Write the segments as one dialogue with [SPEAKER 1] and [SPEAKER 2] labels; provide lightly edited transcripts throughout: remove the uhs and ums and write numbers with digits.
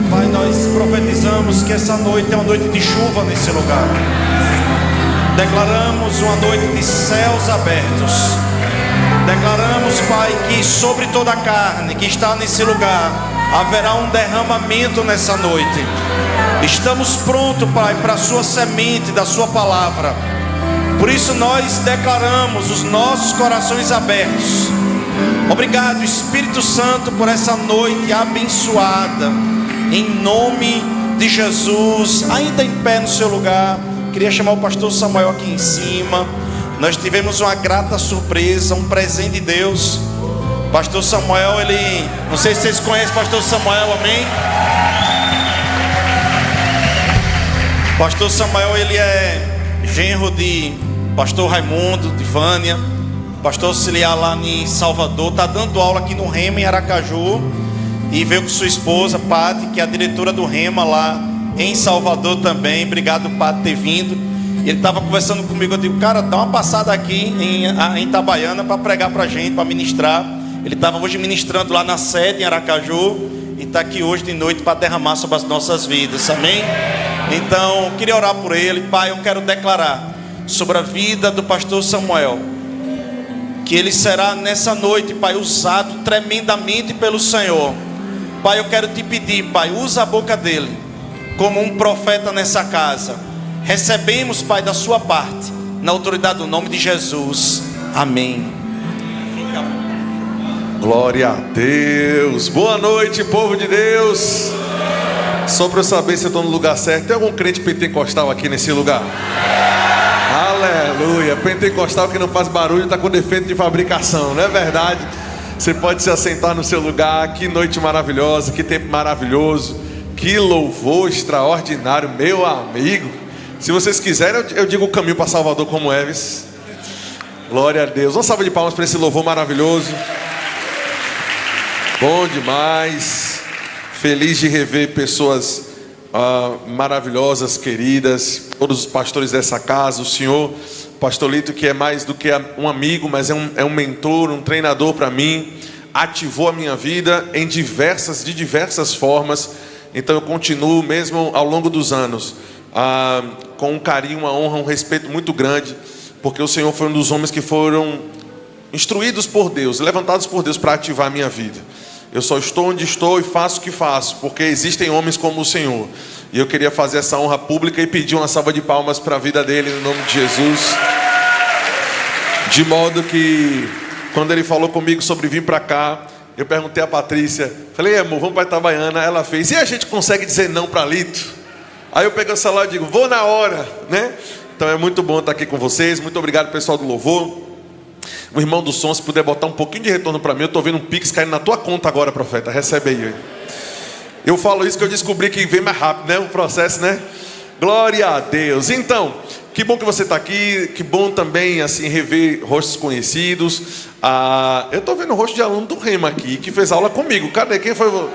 [SPEAKER 1] Pai, nós profetizamos que essa noite é uma noite de chuva nesse lugar. Declaramos uma noite de céus abertos. Declaramos, Pai, que sobre toda a carne que está nesse lugar haverá um derramamento nessa noite. Estamos prontos, Pai, para a sua semente da sua palavra. Por isso nós declaramos os nossos corações abertos. Obrigado, Espírito Santo, por essa noite abençoada. Em nome de Jesus. Ainda em pé no seu lugar, queria chamar o pastor Samuel aqui em cima. Nós tivemos uma grata surpresa, um presente de Deus. Pastor Samuel, ele... não sei se vocês conhecem o pastor Samuel, amém? Pastor Samuel, ele é genro de pastor Raimundo, de Vânia, pastor auxiliar lá em Salvador. Está dando aula aqui no Rema, em Aracaju. E veio com sua esposa, Pati, que é a diretora do Rema lá em Salvador também. Obrigado, Pati, por ter vindo. E ele estava conversando comigo. Eu digo, cara, dá uma passada aqui em Itabaiana para pregar para a gente, para ministrar. Ele estava hoje ministrando lá na sede em Aracaju. E está aqui hoje de noite para derramar sobre as nossas vidas, amém? Então, eu queria orar por ele. Pai, eu quero declarar sobre a vida do pastor Samuel, que ele será nessa noite, Pai, usado tremendamente pelo Senhor. Pai, eu quero te pedir, Pai, usa a boca dele como um profeta nessa casa. Recebemos, Pai, da sua parte, na autoridade do nome de Jesus, amém.
[SPEAKER 2] Glória a Deus. Boa noite, povo de Deus. Só para eu saber se eu estou no lugar certo, tem algum crente pentecostal aqui nesse lugar? Aleluia. Pentecostal que não faz barulho está com defeito de fabricação, não é verdade? Você pode se assentar no seu lugar. Que noite maravilhosa, que tempo maravilhoso, que louvor extraordinário, meu amigo. Se vocês quiserem, eu digo o caminho para Salvador como Eves. Glória a Deus. Uma salva de palmas para esse louvor maravilhoso. Bom demais. Feliz de rever pessoas maravilhosas, queridas, todos os pastores dessa casa. O senhor, pastor Lito, que é mais do que um amigo, mas é um mentor, um treinador para mim, ativou a minha vida de diversas formas. Então eu continuo mesmo ao longo dos anos com um carinho, uma honra, um respeito muito grande, porque o Senhor foi um dos homens que foram instruídos por Deus, levantados por Deus para ativar a minha vida. Eu só estou onde estou e faço o que faço, porque existem homens como o Senhor. E eu queria fazer essa honra pública e pedir uma salva de palmas para a vida dele, no nome de Jesus. De modo que, quando ele falou comigo sobre vir para cá, eu perguntei a Patrícia, falei, amor, vamos para Itabaiana. Ela fez, e a gente consegue dizer não para Lito? Aí eu peguei o celular e digo, vou na hora, né? Então é muito bom estar aqui com vocês. Muito obrigado, pessoal do louvor. O irmão do som, se puder botar um pouquinho de retorno para mim. Eu estou vendo um pix caindo na tua conta agora, profeta. Recebe aí. Eu falo isso que eu descobri que vem mais rápido, né? O processo, né? Glória a Deus. Então, que bom que você está aqui. Que bom também, assim, rever rostos conhecidos. Eu estou vendo o rosto de aluno do Rema aqui, que fez aula comigo. Cadê? Quem foi?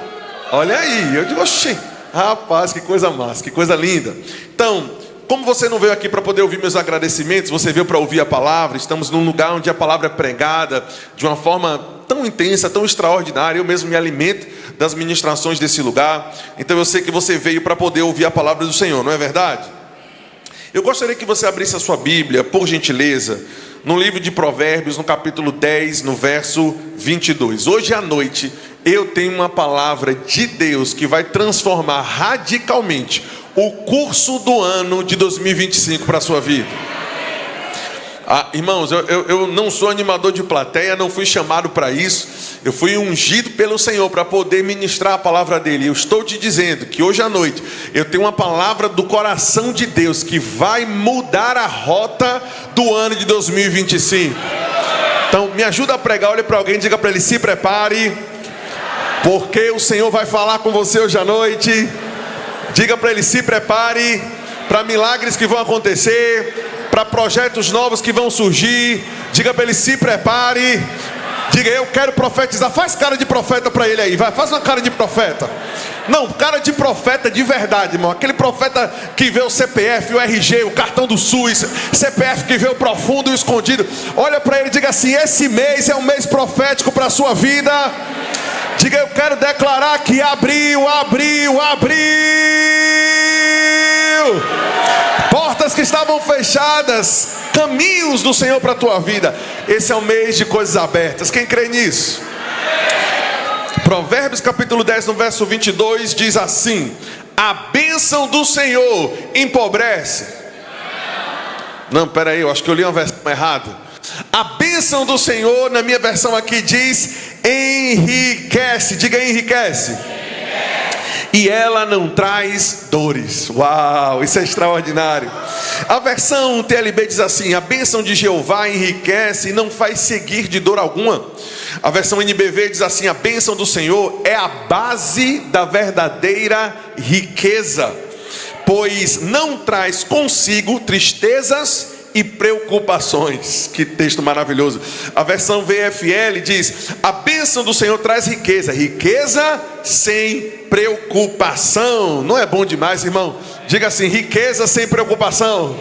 [SPEAKER 2] Olha aí. Eu digo, oxi, rapaz, que coisa massa, que coisa linda. Então, como você não veio aqui para poder ouvir meus agradecimentos, você veio para ouvir a palavra. Estamos num lugar onde a palavra é pregada de uma forma tão intensa, tão extraordinária. Eu mesmo me alimento das ministrações desse lugar. Então eu sei que você veio para poder ouvir a palavra do Senhor, não é verdade? Eu gostaria que você abrisse a sua Bíblia, por gentileza, no livro de Provérbios, no capítulo 10, no verso 22. Hoje à noite eu tenho uma palavra de Deus que vai transformar radicalmente o curso do ano de 2025 para a sua vida. Irmãos, eu não sou animador de plateia, não fui chamado para isso. Eu fui ungido pelo Senhor para poder ministrar a palavra dele. Eu estou te dizendo que hoje à noite eu tenho uma palavra do coração de Deus que vai mudar a rota do ano de 2025. Então me ajuda a pregar, olhe para alguém e diga para ele, se prepare, porque o Senhor vai falar com você hoje à noite. Diga para ele, se prepare para milagres que vão acontecer, para projetos novos que vão surgir. Diga para ele, se prepare. Diga, eu quero profetizar. Faz cara de profeta para ele aí, vai, faz uma cara de profeta. Não, cara de profeta de verdade, irmão. Aquele profeta que vê o CPF, o RG, o cartão do SUS, CPF que vê o profundo e o escondido. Olha para ele e diga assim: esse mês é um mês profético para a sua vida. Diga: eu quero declarar que abriu. Portas que estavam fechadas, caminhos do Senhor para a tua vida. Esse é o mês de coisas abertas. Quem crê nisso? Provérbios capítulo 10, no verso 22, diz assim: a bênção do Senhor empobrece. Não, peraí, eu acho que eu li uma versão errada. A bênção do Senhor, na minha versão aqui, diz enriquece. Diga: enriquece. E ela não traz dores. Uau, isso é extraordinário. A versão TLB diz assim: a bênção de Jeová enriquece e não faz seguir de dor alguma. A versão NBV diz assim: a bênção do Senhor é a base da verdadeira riqueza, pois não traz consigo tristezas e preocupações. Que texto maravilhoso. A versão VFL diz: a bênção do Senhor traz riqueza, riqueza sem preocupação. Não é bom demais, irmão? Diga assim: riqueza sem preocupação.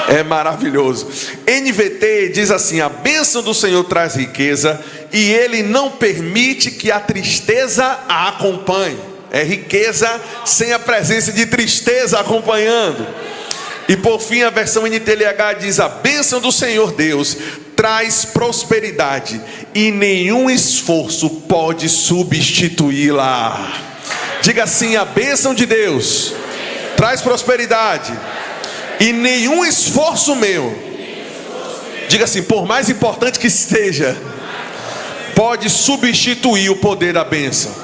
[SPEAKER 2] É maravilhoso. NVT diz assim: a bênção do Senhor traz riqueza e Ele não permite que a tristeza a acompanhe. É riqueza sem a presença de tristeza acompanhando. E por fim, a versão NTLH diz: a bênção do Senhor Deus traz prosperidade e nenhum esforço pode substituí-la. Diga assim: a bênção de Deus traz prosperidade e nenhum esforço meu, diga assim, por mais importante que esteja, pode substituir o poder da bênção.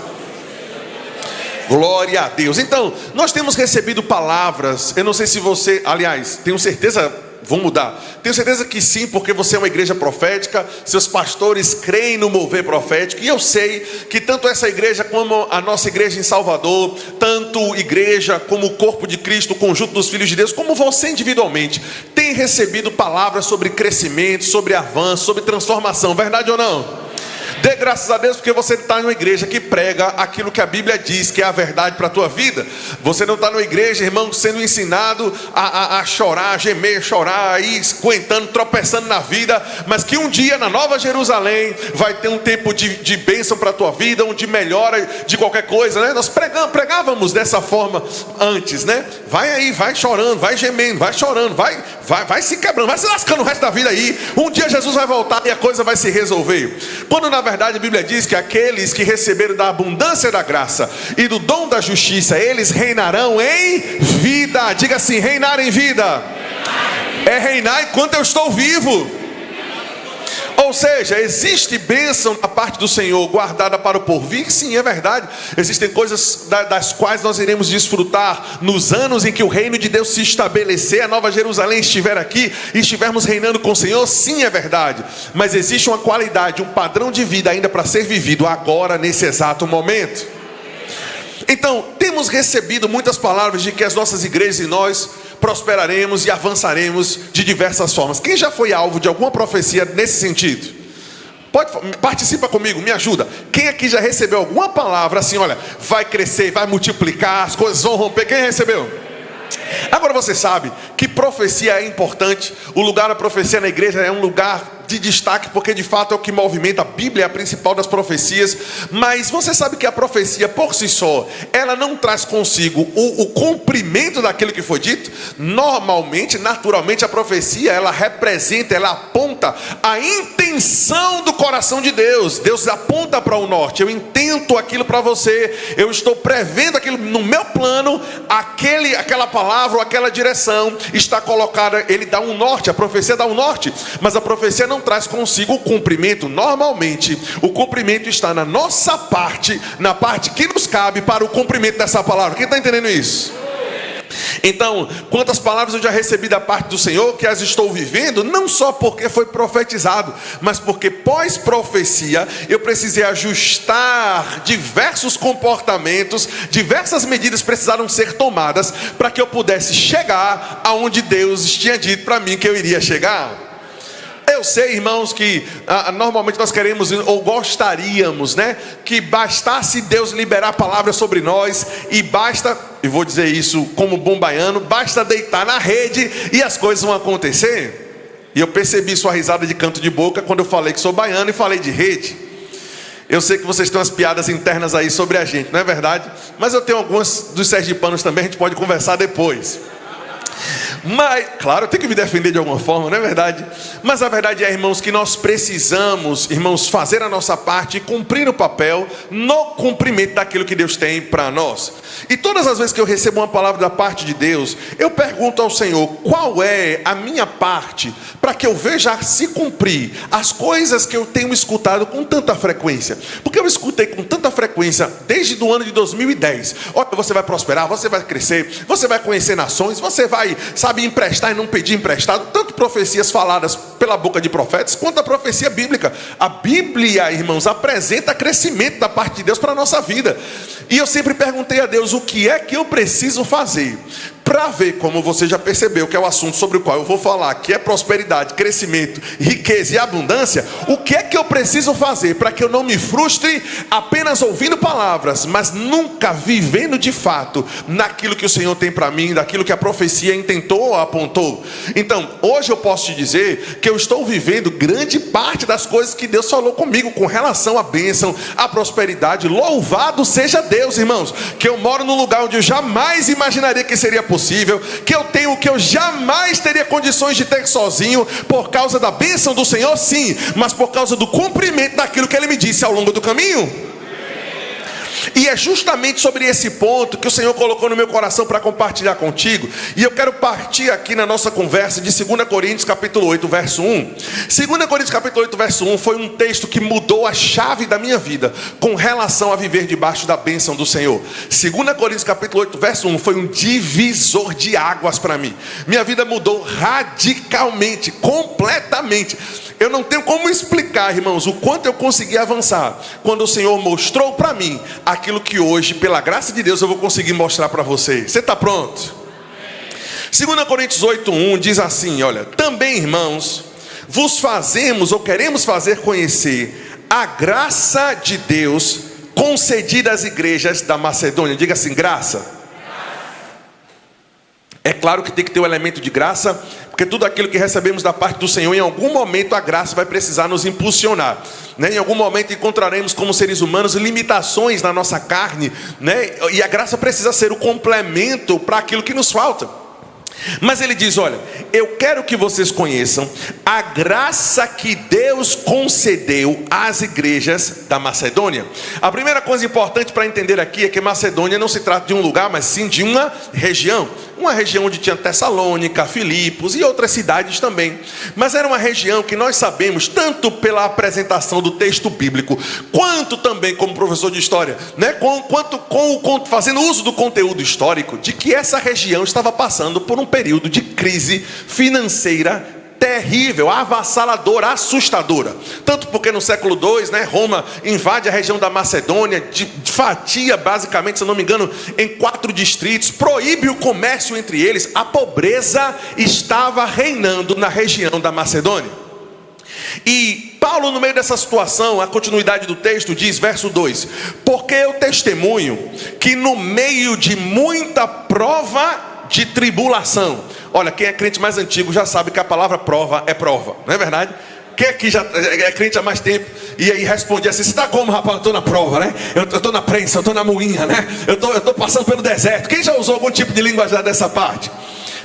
[SPEAKER 2] Glória a Deus. Então, nós temos recebido palavras. Eu não sei se você, aliás, tenho certeza, vou mudar. Tenho certeza que sim, porque você é uma igreja profética. Seus pastores creem no mover profético. E eu sei que tanto essa igreja como a nossa igreja em Salvador, tanto igreja como o corpo de Cristo, o conjunto dos filhos de Deus, como você individualmente, tem recebido palavras sobre crescimento, sobre avanço, sobre transformação. Verdade ou não? Dê graças a Deus, porque você está numa igreja que prega aquilo que a Bíblia diz que é a verdade para a tua vida. Você não está numa igreja, irmão, sendo ensinado a chorar, a gemer, chorar, aí aguentando, tropeçando na vida, mas que um dia na Nova Jerusalém vai ter um tempo de bênção para a tua vida, onde melhora de qualquer coisa, né? Nós pregávamos dessa forma antes, né? Vai aí, vai chorando, vai gemendo, vai chorando, vai se quebrando, vai se lascando o resto da vida aí. Um dia Jesus vai voltar e a coisa vai se resolver. Quando na verdade a Bíblia diz que aqueles que receberam da abundância da graça e do dom da justiça, eles reinarão em vida. Diga assim: reinar em vida. É reinar enquanto eu estou vivo. Ou seja, existe bênção da parte do Senhor guardada para o porvir? Sim, é verdade. Existem coisas das quais nós iremos desfrutar nos anos em que o reino de Deus se estabelecer, a Nova Jerusalém estiver aqui e estivermos reinando com o Senhor. Sim, é verdade. Mas existe uma qualidade, um padrão de vida ainda para ser vivido agora, nesse exato momento. Então, temos recebido muitas palavras de que as nossas igrejas e nós prosperaremos e avançaremos de diversas formas. Quem já foi alvo de alguma profecia nesse sentido? Participa comigo, me ajuda. Quem aqui já recebeu alguma palavra assim: olha, vai crescer, vai multiplicar, as coisas vão romper? Quem recebeu? Agora você sabe que profecia é importante. O lugar da profecia na igreja é um lugar de destaque, porque de fato é o que movimenta. A Bíblia é a principal das profecias. Mas você sabe que a profecia por si só, ela não traz consigo o cumprimento daquilo que foi dito. Normalmente, naturalmente, a profecia, ela representa, ela aponta a intenção do coração de Deus. Deus aponta para o norte: eu intento aquilo para você, eu estou prevendo aquilo no meu plano. Aquela palavra ou aquela direção está colocada. Ele dá um norte, a profecia dá um norte, mas a profecia não traz consigo o cumprimento. Normalmente o cumprimento está na nossa parte, na parte que nos cabe para o cumprimento dessa palavra. Quem está entendendo isso? Então, quantas palavras eu já recebi da parte do Senhor, que as estou vivendo, não só porque foi profetizado, mas porque pós-profecia eu precisei ajustar diversos comportamentos, diversas medidas precisaram ser tomadas para que eu pudesse chegar aonde Deus tinha dito para mim que eu iria chegar. Eu sei, irmãos, que normalmente nós queremos ou gostaríamos, né, que bastasse Deus liberar a palavra sobre nós e basta, e vou dizer isso como bom baiano, basta deitar na rede e as coisas vão acontecer. E eu percebi sua risada de canto de boca quando eu falei que sou baiano e falei de rede. Eu sei que vocês têm umas piadas internas aí sobre a gente, não é verdade? Mas eu tenho algumas dos sergipanos também, a gente pode conversar depois. Mas, claro, eu tenho que me defender de alguma forma, não é verdade? Mas a verdade é, irmãos, que nós precisamos, irmãos, fazer a nossa parte e cumprir o papel no cumprimento daquilo que Deus tem para nós. E todas as vezes que eu recebo uma palavra da parte de Deus, eu pergunto ao Senhor, qual é a minha parte para que eu veja se cumprir as coisas que eu tenho escutado com tanta frequência? Porque eu escutei com tanta frequência desde o ano de 2010. Olha, você vai prosperar, você vai crescer, você vai conhecer nações, você vai, sabe, emprestar e não pedir emprestado. Tanto profecias faladas pela boca de profetas, quanto a profecia bíblica. A Bíblia, irmãos, apresenta crescimento da parte de Deus para a nossa vida. E eu sempre perguntei a Deus, o que é que eu preciso fazer para ver, como você já percebeu, que é o assunto sobre o qual eu vou falar, que é prosperidade, crescimento, riqueza e abundância. O que é que eu preciso fazer para que eu não me frustre apenas ouvindo palavras, mas nunca vivendo de fato naquilo que o Senhor tem para mim, daquilo que a profecia intentou ou apontou? Então, hoje eu posso te dizer que eu estou vivendo grande parte das coisas que Deus falou comigo com relação à bênção, à prosperidade. Louvado seja Deus, irmãos, que eu moro num lugar onde eu jamais imaginaria que seria possível, que eu tenho o que eu jamais teria condições de ter sozinho, por causa da bênção do Senhor, sim, mas por causa do cumprimento daquilo que Ele me disse ao longo do caminho. E é justamente sobre esse ponto que o Senhor colocou no meu coração para compartilhar contigo. E eu quero partir aqui na nossa conversa de 2 Coríntios capítulo 8, verso 1. 2 Coríntios capítulo 8, verso 1 foi um texto que mudou a chave da minha vida com relação a viver debaixo da bênção do Senhor. 2 Coríntios capítulo 8, verso 1 foi um divisor de águas para mim. Minha vida mudou radicalmente, completamente. Eu não tenho como explicar, irmãos, o quanto eu consegui avançar quando o Senhor mostrou para mim aquilo que hoje, pela graça de Deus, eu vou conseguir mostrar para você. Você está pronto? 2 Coríntios 8:1 diz assim, olha: também, irmãos, vos fazemos ou queremos fazer conhecer a graça de Deus concedida às igrejas da Macedônia. Diga assim, graça. É claro que tem que ter um elemento de graça, porque tudo aquilo que recebemos da parte do Senhor, em algum momento a graça vai precisar nos impulsionar, né? Em algum momento encontraremos como seres humanos limitações na nossa carne, né? E a graça precisa ser o complemento para aquilo que nos falta. Mas ele diz, olha, eu quero que vocês conheçam a graça que Deus concedeu às igrejas da Macedônia. A primeira coisa importante para entender aqui é que Macedônia não se trata de um lugar, mas sim de uma região onde tinha Tessalônica, Filipos e outras cidades também. Mas era uma região que nós sabemos, tanto pela apresentação do texto bíblico, quanto também como professor de história, né? Fazendo uso do conteúdo histórico, de que essa região estava passando por um período de crise financeira terrível, avassaladora, assustadora. Tanto porque no século II, né, Roma invade a região da Macedônia, fatia basicamente, se eu não me engano, em 4 distritos, proíbe o comércio entre eles. A pobreza estava reinando na região da Macedônia. E Paulo, no meio dessa situação, a continuidade do texto diz, verso 2: porque eu testemunho que no meio de muita prova de tribulação. Olha, quem é crente mais antigo já sabe que a palavra prova é prova, não é verdade? Quem aqui já é crente há mais tempo e aí responde assim: você está como, rapaz? Eu estou na prova, né? Eu estou na prensa, eu estou na moinha, né? Eu estou passando pelo deserto. Quem já usou algum tipo de linguagem dessa parte?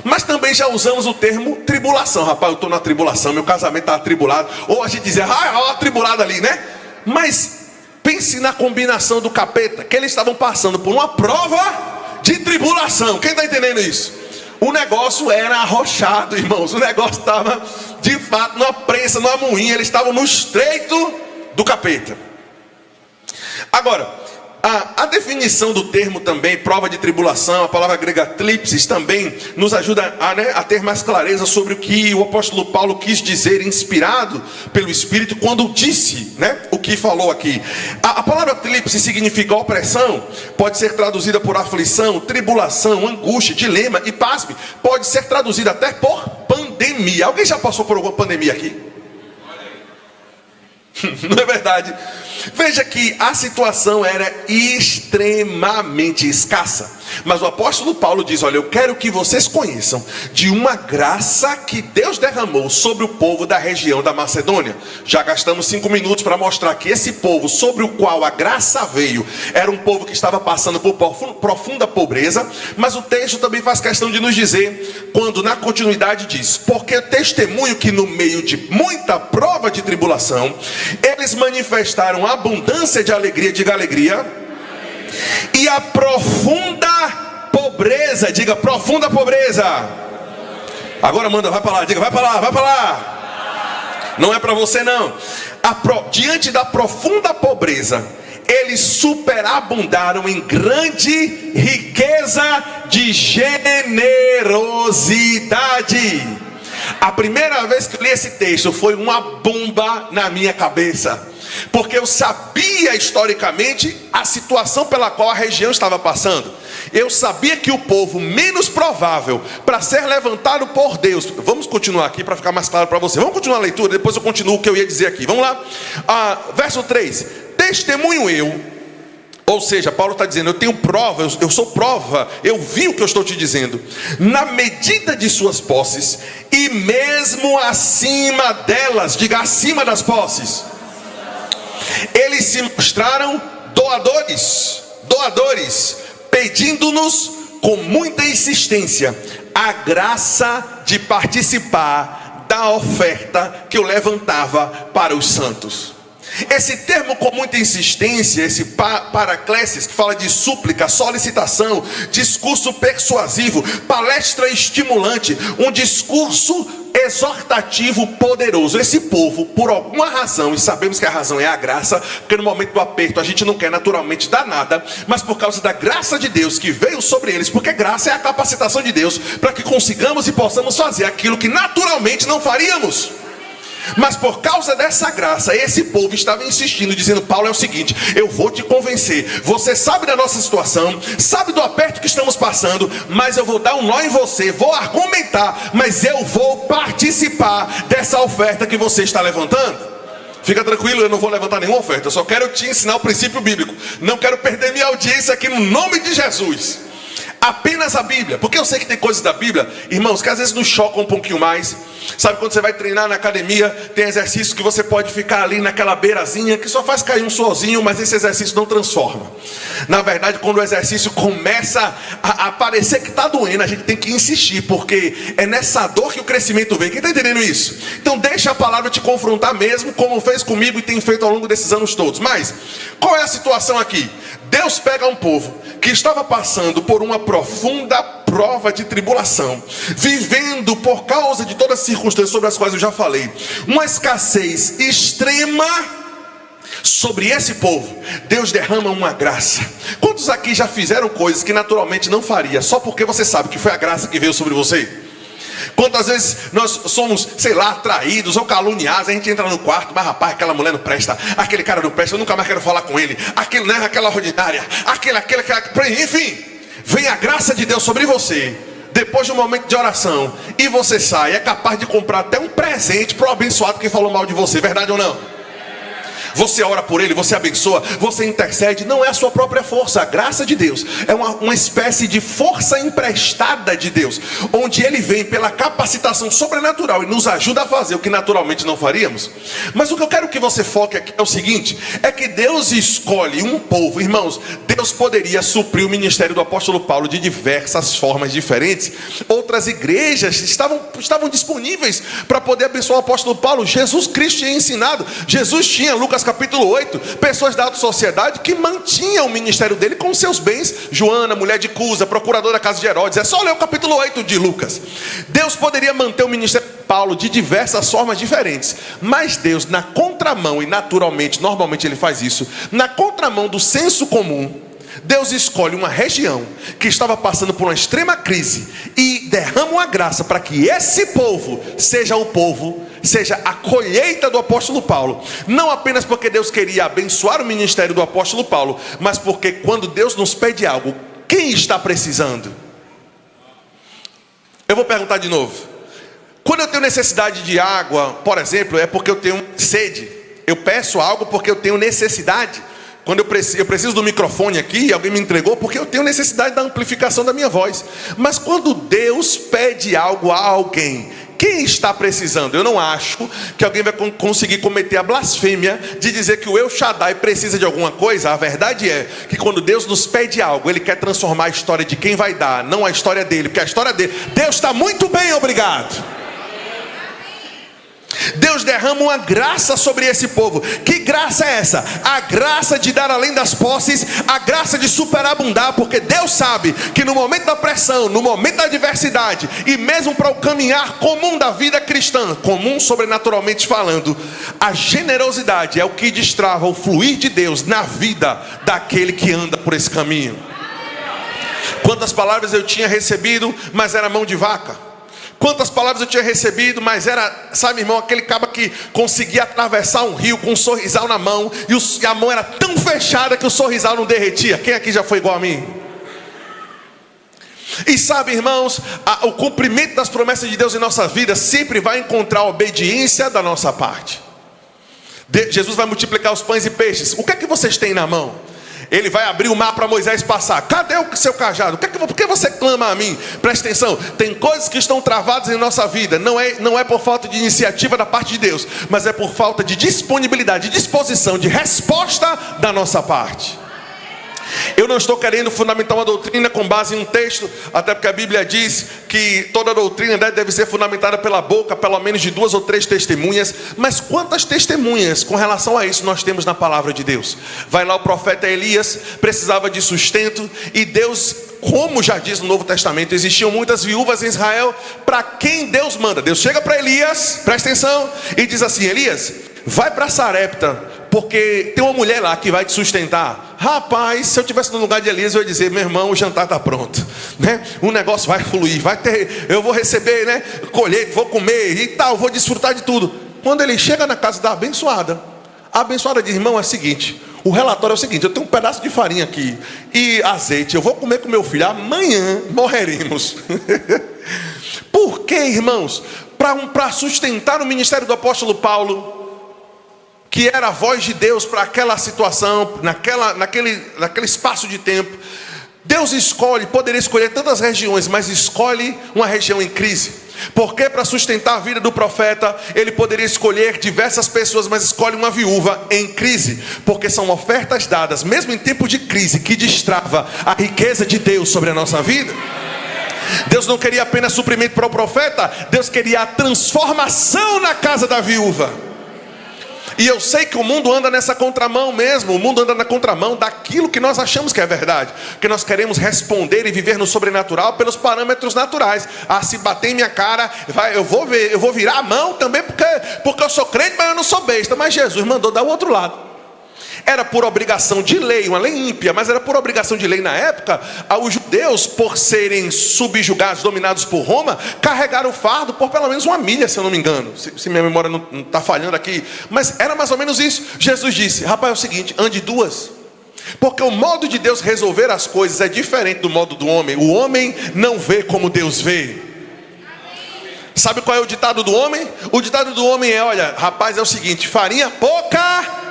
[SPEAKER 2] Mas também já usamos o termo tribulação. Rapaz, eu estou na tribulação, meu casamento está atribulado. Ou a gente diz, ó, atribulado ali, né? Mas pense na combinação do capeta, que eles estavam passando por uma prova de tribulação. Quem está entendendo isso? O negócio era arrochado, irmãos. O negócio estava, de fato, numa prensa, numa moinha. Eles estavam no estreito do capeta. Agora, a definição do termo também, prova de tribulação, a palavra grega tlipsis, também nos ajuda a ter mais clareza sobre o que o apóstolo Paulo quis dizer, inspirado pelo Espírito, quando disse, né, o que falou aqui. A palavra tlipsis significa opressão, pode ser traduzida por aflição, tribulação, angústia, dilema, e pasme, pode ser traduzida até por pandemia. Alguém já passou por alguma pandemia aqui? Não é verdade? Veja que a situação era extremamente escassa. Mas o apóstolo Paulo diz: olha, eu quero que vocês conheçam de uma graça que Deus derramou sobre o povo da região da Macedônia. Já gastamos 5 minutos para mostrar que esse povo sobre o qual a graça veio era um povo que estava passando por profunda pobreza. Mas o texto também faz questão de nos dizer, quando na continuidade diz: porque testemunho que no meio de muita prova de tribulação eles manifestaram abundância de alegria, diga alegria, e a profunda pobreza, diga profunda pobreza. Agora manda, vai para lá, diga vai para lá, vai para lá. Não é para você não. Diante da profunda pobreza, eles superabundaram em grande riqueza de generosidade. A primeira vez que eu li esse texto foi uma bomba na minha cabeça, porque eu sabia historicamente a situação pela qual a região estava passando. Eu sabia que o povo menos provável para ser levantado por Deus. Vamos continuar aqui para ficar mais claro para você. Vamos continuar a leitura, depois eu continuo o que eu ia dizer aqui. Vamos lá, verso 3. Testemunho eu. Ou seja, Paulo está dizendo: eu tenho prova, eu sou prova, eu vi o que eu estou te dizendo, na medida de suas posses, e mesmo acima delas, diga acima das posses, eles se mostraram doadores, pedindo-nos com muita insistência a graça de participar da oferta que eu levantava para os santos. Esse termo com muita insistência, esse paraclesis, que fala de súplica, solicitação, discurso persuasivo, palestra estimulante, um discurso exortativo poderoso. Esse povo, por alguma razão, e sabemos que a razão é a graça, porque no momento do aperto a gente não quer naturalmente dar nada, mas por causa da graça de Deus que veio sobre eles, porque graça é a capacitação de Deus para que consigamos e possamos fazer aquilo que naturalmente não faríamos. Mas por causa dessa graça, esse povo estava insistindo, dizendo: Paulo, é o seguinte, eu vou te convencer, você sabe da nossa situação, sabe do aperto que estamos passando, mas eu vou dar um nó em você, vou argumentar, mas eu vou participar dessa oferta que você está levantando. Fica tranquilo, eu não vou levantar nenhuma oferta, eu só quero te ensinar o princípio bíblico. Não quero perder minha audiência aqui no nome de Jesus. Apenas a Bíblia, porque eu sei que tem coisas da Bíblia, irmãos, que às vezes nos chocam um pouquinho mais. Sabe quando você vai treinar na academia, tem exercícios que você pode ficar ali naquela beirazinha, que só faz cair um suorzinho, mas esse exercício não transforma. Na verdade, quando o exercício começa a parecer que está doendo, a gente tem que insistir, porque é nessa dor que o crescimento vem. Quem está entendendo isso? Então deixa a palavra te confrontar mesmo, como fez comigo e tem feito ao longo desses anos todos. Mas, qual é a situação aqui? Deus pega um povo que estava passando por uma profunda prova de tribulação, vivendo por causa de todas as circunstâncias sobre as quais eu já falei, uma escassez extrema sobre esse povo. Deus derrama uma graça. Quantos aqui já fizeram coisas que naturalmente não faria, só porque você sabe que foi a graça que veio sobre você? Quantas vezes nós somos, sei lá, traídos ou caluniados, a gente entra no quarto, mas rapaz, aquela mulher não presta, aquele cara não presta, eu nunca mais quero falar com ele, aquele, né, aquela ordinária, enfim, vem a graça de Deus sobre você, depois de um momento de oração, e você sai, é capaz de comprar até um presente para o abençoado que falou mal de você, verdade ou não? Você ora por ele, você abençoa, você intercede. Não é a sua própria força, a graça de Deus é uma espécie de força emprestada de Deus, onde ele vem pela capacitação sobrenatural e nos ajuda a fazer o que naturalmente não faríamos. Mas o que eu quero que você foque aqui é o seguinte: é que Deus escolhe um povo. Irmãos, Deus poderia suprir o ministério do apóstolo Paulo de diversas formas diferentes. Outras igrejas estavam disponíveis para poder abençoar o apóstolo Paulo. Jesus Cristo tinha ensinado, Jesus tinha, Lucas capítulo 8, pessoas da alta sociedade que mantinham o ministério dele com seus bens. Joana, mulher de Cusa, procuradora da casa de Herodes. É só ler o capítulo 8 de Lucas. Deus poderia manter o ministério de Paulo de diversas formas diferentes, mas Deus, na contramão, e naturalmente, normalmente ele faz isso, na contramão do senso comum, Deus escolhe uma região que estava passando por uma extrema crise e derrama uma graça para que esse povo seja a colheita do apóstolo Paulo. Não apenas porque Deus queria abençoar o ministério do apóstolo Paulo, mas porque quando Deus nos pede algo, quem está precisando? Eu vou perguntar de novo. Quando eu tenho necessidade de água, por exemplo, é porque eu tenho sede. Eu peço algo porque eu tenho necessidade. Quando eu preciso do microfone aqui, alguém me entregou porque eu tenho necessidade da amplificação da minha voz. Mas quando Deus pede algo a alguém, quem está precisando? Eu não acho que alguém vai conseguir cometer a blasfêmia de dizer que o El Shaddai precisa de alguma coisa. A verdade é que quando Deus nos pede algo, Ele quer transformar a história de quem vai dar, não a história dele, porque a história dele, Deus está muito bem, obrigado. Deus derrama uma graça sobre esse povo. Que graça é essa? A graça de dar além das posses, a graça de superabundar, porque Deus sabe que no momento da pressão, no momento da adversidade, e mesmo para o caminhar comum da vida cristã, comum sobrenaturalmente falando, a generosidade é o que destrava o fluir de Deus na vida daquele que anda por esse caminho. Quantas palavras eu tinha recebido, mas era mão de vaca. Quantas palavras eu tinha recebido, mas era, sabe, irmão, aquele caba que conseguia atravessar um rio com um sorrisal na mão, e a mão era tão fechada que o sorrisal não derretia. Quem aqui já foi igual a mim? E sabe, irmãos, o cumprimento das promessas de Deus em nossa vida sempre vai encontrar a obediência da nossa parte. Jesus vai multiplicar os pães e peixes. O que é que vocês têm na mão? Ele vai abrir o mar para Moisés passar. Cadê o seu cajado? Por que você clama a mim? Presta atenção, tem coisas que estão travadas em nossa vida. Não é por falta de iniciativa da parte de Deus, mas é por falta de disponibilidade, de disposição, de resposta da nossa parte. Eu não estou querendo fundamentar uma doutrina com base em um texto, até porque a Bíblia diz que toda doutrina deve ser fundamentada pela boca, pelo menos de 2 ou 3 testemunhas. Mas quantas testemunhas com relação a isso nós temos na palavra de Deus? Vai lá o profeta Elias, precisava de sustento, e Deus, como já diz no Novo Testamento, existiam muitas viúvas em Israel, para quem Deus manda. Deus chega para Elias, presta atenção, e diz assim: Elias, vai para Sarepta, porque tem uma mulher lá que vai te sustentar. Rapaz, se eu estivesse no lugar de Elias, eu ia dizer: meu irmão, o jantar está pronto, né? O negócio vai fluir, vai ter, eu vou receber, né? Colheita, vou comer e tal, vou desfrutar de tudo. Quando ele chega na casa da abençoada, a abençoada diz: irmão, é o seguinte, o relatório é o seguinte, eu tenho um pedaço de farinha aqui e azeite, eu vou comer com meu filho, amanhã morreremos. Por que, irmãos? Para sustentar o ministério do apóstolo Paulo, que era a voz de Deus para aquela situação, naquele espaço de tempo, Deus poderia escolher tantas regiões, mas escolhe uma região em crise. Porque para sustentar a vida do profeta, ele poderia escolher diversas pessoas, mas escolhe uma viúva em crise, porque são ofertas dadas, mesmo em tempo de crise, que destrava a riqueza de Deus sobre a nossa vida. Deus não queria apenas suprimento para o profeta, Deus queria a transformação na casa da viúva. E eu sei que o mundo anda nessa contramão mesmo. O mundo anda na contramão daquilo que nós achamos que é verdade, que nós queremos responder e viver no sobrenatural pelos parâmetros naturais. Ah, se bater em minha cara, eu vou virar a mão também, porque eu sou crente, mas eu não sou besta. Mas Jesus mandou dar o outro lado. Era por obrigação de lei, uma lei ímpia, mas era por obrigação de lei na época. Os judeus, por serem subjugados, dominados por Roma, carregaram o fardo por pelo menos 1 milha, se eu não me engano, se minha memória não está falhando aqui. Mas era mais ou menos isso. Jesus disse: rapaz, é o seguinte, ande 2. Porque o modo de Deus resolver as coisas é diferente do modo do homem. O homem não vê como Deus vê. Sabe qual é o ditado do homem? O ditado do homem é: olha, rapaz, é o seguinte, farinha pouca.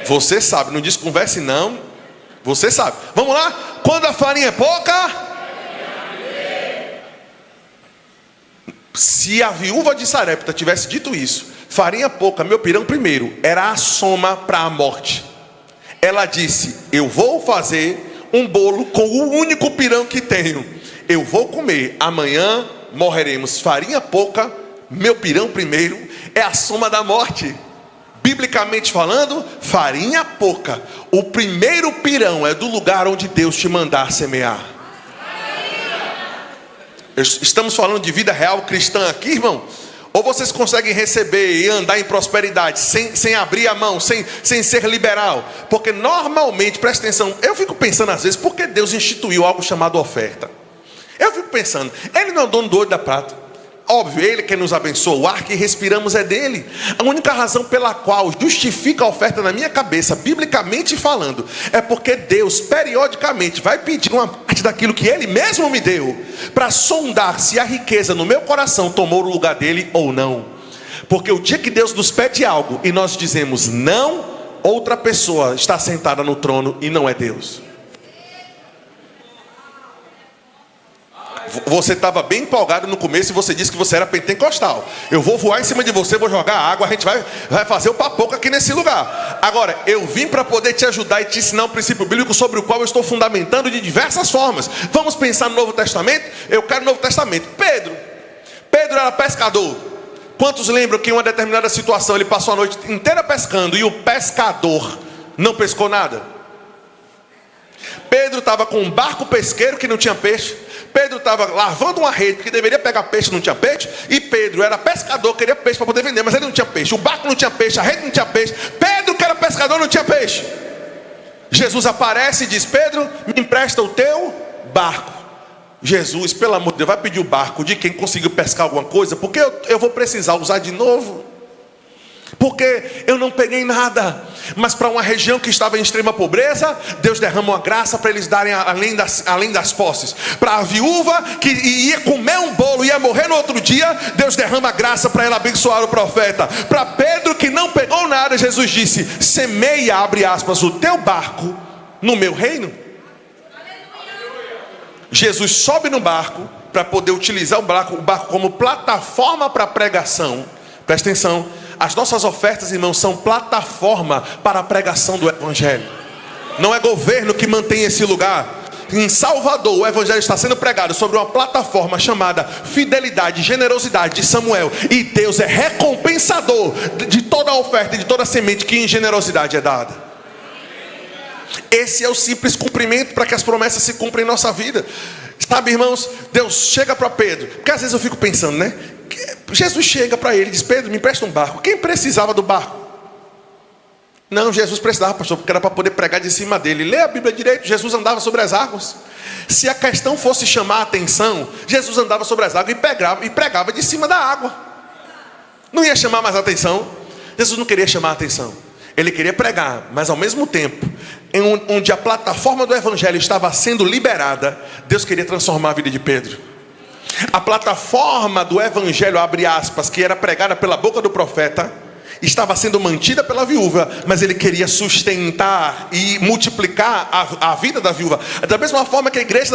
[SPEAKER 2] Você sabe, não desconverse não. Você sabe. Vamos lá? Quando a farinha é pouca. Se a viúva de Sarepta tivesse dito isso, farinha pouca, meu pirão primeiro, era a soma para a morte. Ela disse: eu vou fazer um bolo com o único pirão que tenho. Eu vou comer, amanhã morreremos. Farinha pouca, meu pirão primeiro, é a soma da morte. Biblicamente falando, farinha pouca. O primeiro pirão é do lugar onde Deus te mandar semear. Estamos falando de vida real cristã aqui, irmão? Ou vocês conseguem receber e andar em prosperidade sem abrir a mão, sem ser liberal? Porque normalmente, presta atenção, eu fico pensando às vezes, por que Deus instituiu algo chamado oferta? Eu fico pensando, Ele não é o dono do ouro e da prata. Óbvio, Ele que nos abençoa, o ar que respiramos é dele. A única razão pela qual justifica a oferta na minha cabeça, biblicamente falando, é porque Deus periodicamente vai pedir uma parte daquilo que Ele mesmo me deu, para sondar se a riqueza no meu coração tomou o lugar dele ou não. Porque o dia que Deus nos pede algo e nós dizemos não, outra pessoa está sentada no trono e não é Deus. Você estava bem empolgado no começo e você disse que você era pentecostal. Eu vou voar em cima de você, vou jogar água, a gente vai fazer o papoco aqui nesse lugar. Agora, eu vim para poder te ajudar e te ensinar um princípio bíblico sobre o qual eu estou fundamentando de diversas formas. Vamos pensar no Novo Testamento? Eu quero o Novo Testamento. Pedro era pescador. Quantos lembram que em uma determinada situação ele passou a noite inteira pescando e o pescador não pescou nada? Pedro estava com um barco pesqueiro que não tinha peixe. Pedro estava lavando uma rede porque deveria pegar peixe, não tinha peixe. E Pedro era pescador, queria peixe para poder vender, mas ele não tinha peixe. O barco não tinha peixe, a rede não tinha peixe. Pedro, que era pescador, não tinha peixe. Jesus aparece e diz: Pedro, me empresta o teu barco. Jesus, pelo amor de Deus, vai pedir o barco de quem conseguiu pescar alguma coisa, porque eu vou precisar usar de novo. Porque eu não peguei nada. Mas para uma região que estava em extrema pobreza, Deus derrama uma graça para eles darem além das posses. Para a viúva que ia comer um bolo e ia morrer no outro dia, Deus derrama graça para ela abençoar o profeta. Para Pedro que não pegou nada, Jesus disse: semeia, abre aspas, o teu barco no meu reino. Jesus sobe no barco para poder utilizar o barco como plataforma para a pregação. Presta atenção. As nossas ofertas, irmãos, são plataforma para a pregação do Evangelho. Não é governo que mantém esse lugar. Em Salvador, o Evangelho está sendo pregado sobre uma plataforma chamada fidelidade, generosidade de Samuel. E Deus é recompensador de toda a oferta e de toda a semente que em generosidade é dada. Esse é o simples cumprimento para que as promessas se cumprem em nossa vida. Sabe, irmãos, Deus chega para Pedro. Porque às vezes eu fico pensando, né? Jesus chega para ele e diz: Pedro, me empresta um barco. Quem precisava do barco? Não, Jesus precisava, pastor, porque era para poder pregar de cima dele. Lê a Bíblia direito. Jesus andava sobre as águas. Se a questão fosse chamar a atenção, Jesus andava sobre as águas e pregava de cima da água. Não ia chamar mais a atenção. Jesus não queria chamar a atenção. Ele queria pregar, mas ao mesmo tempo, onde a plataforma do Evangelho estava sendo liberada, Deus queria transformar a vida de Pedro. A plataforma do Evangelho, abre aspas, que era pregada pela boca do profeta, estava sendo mantida pela viúva, mas ele queria sustentar e multiplicar a vida da viúva. Da mesma forma que a igreja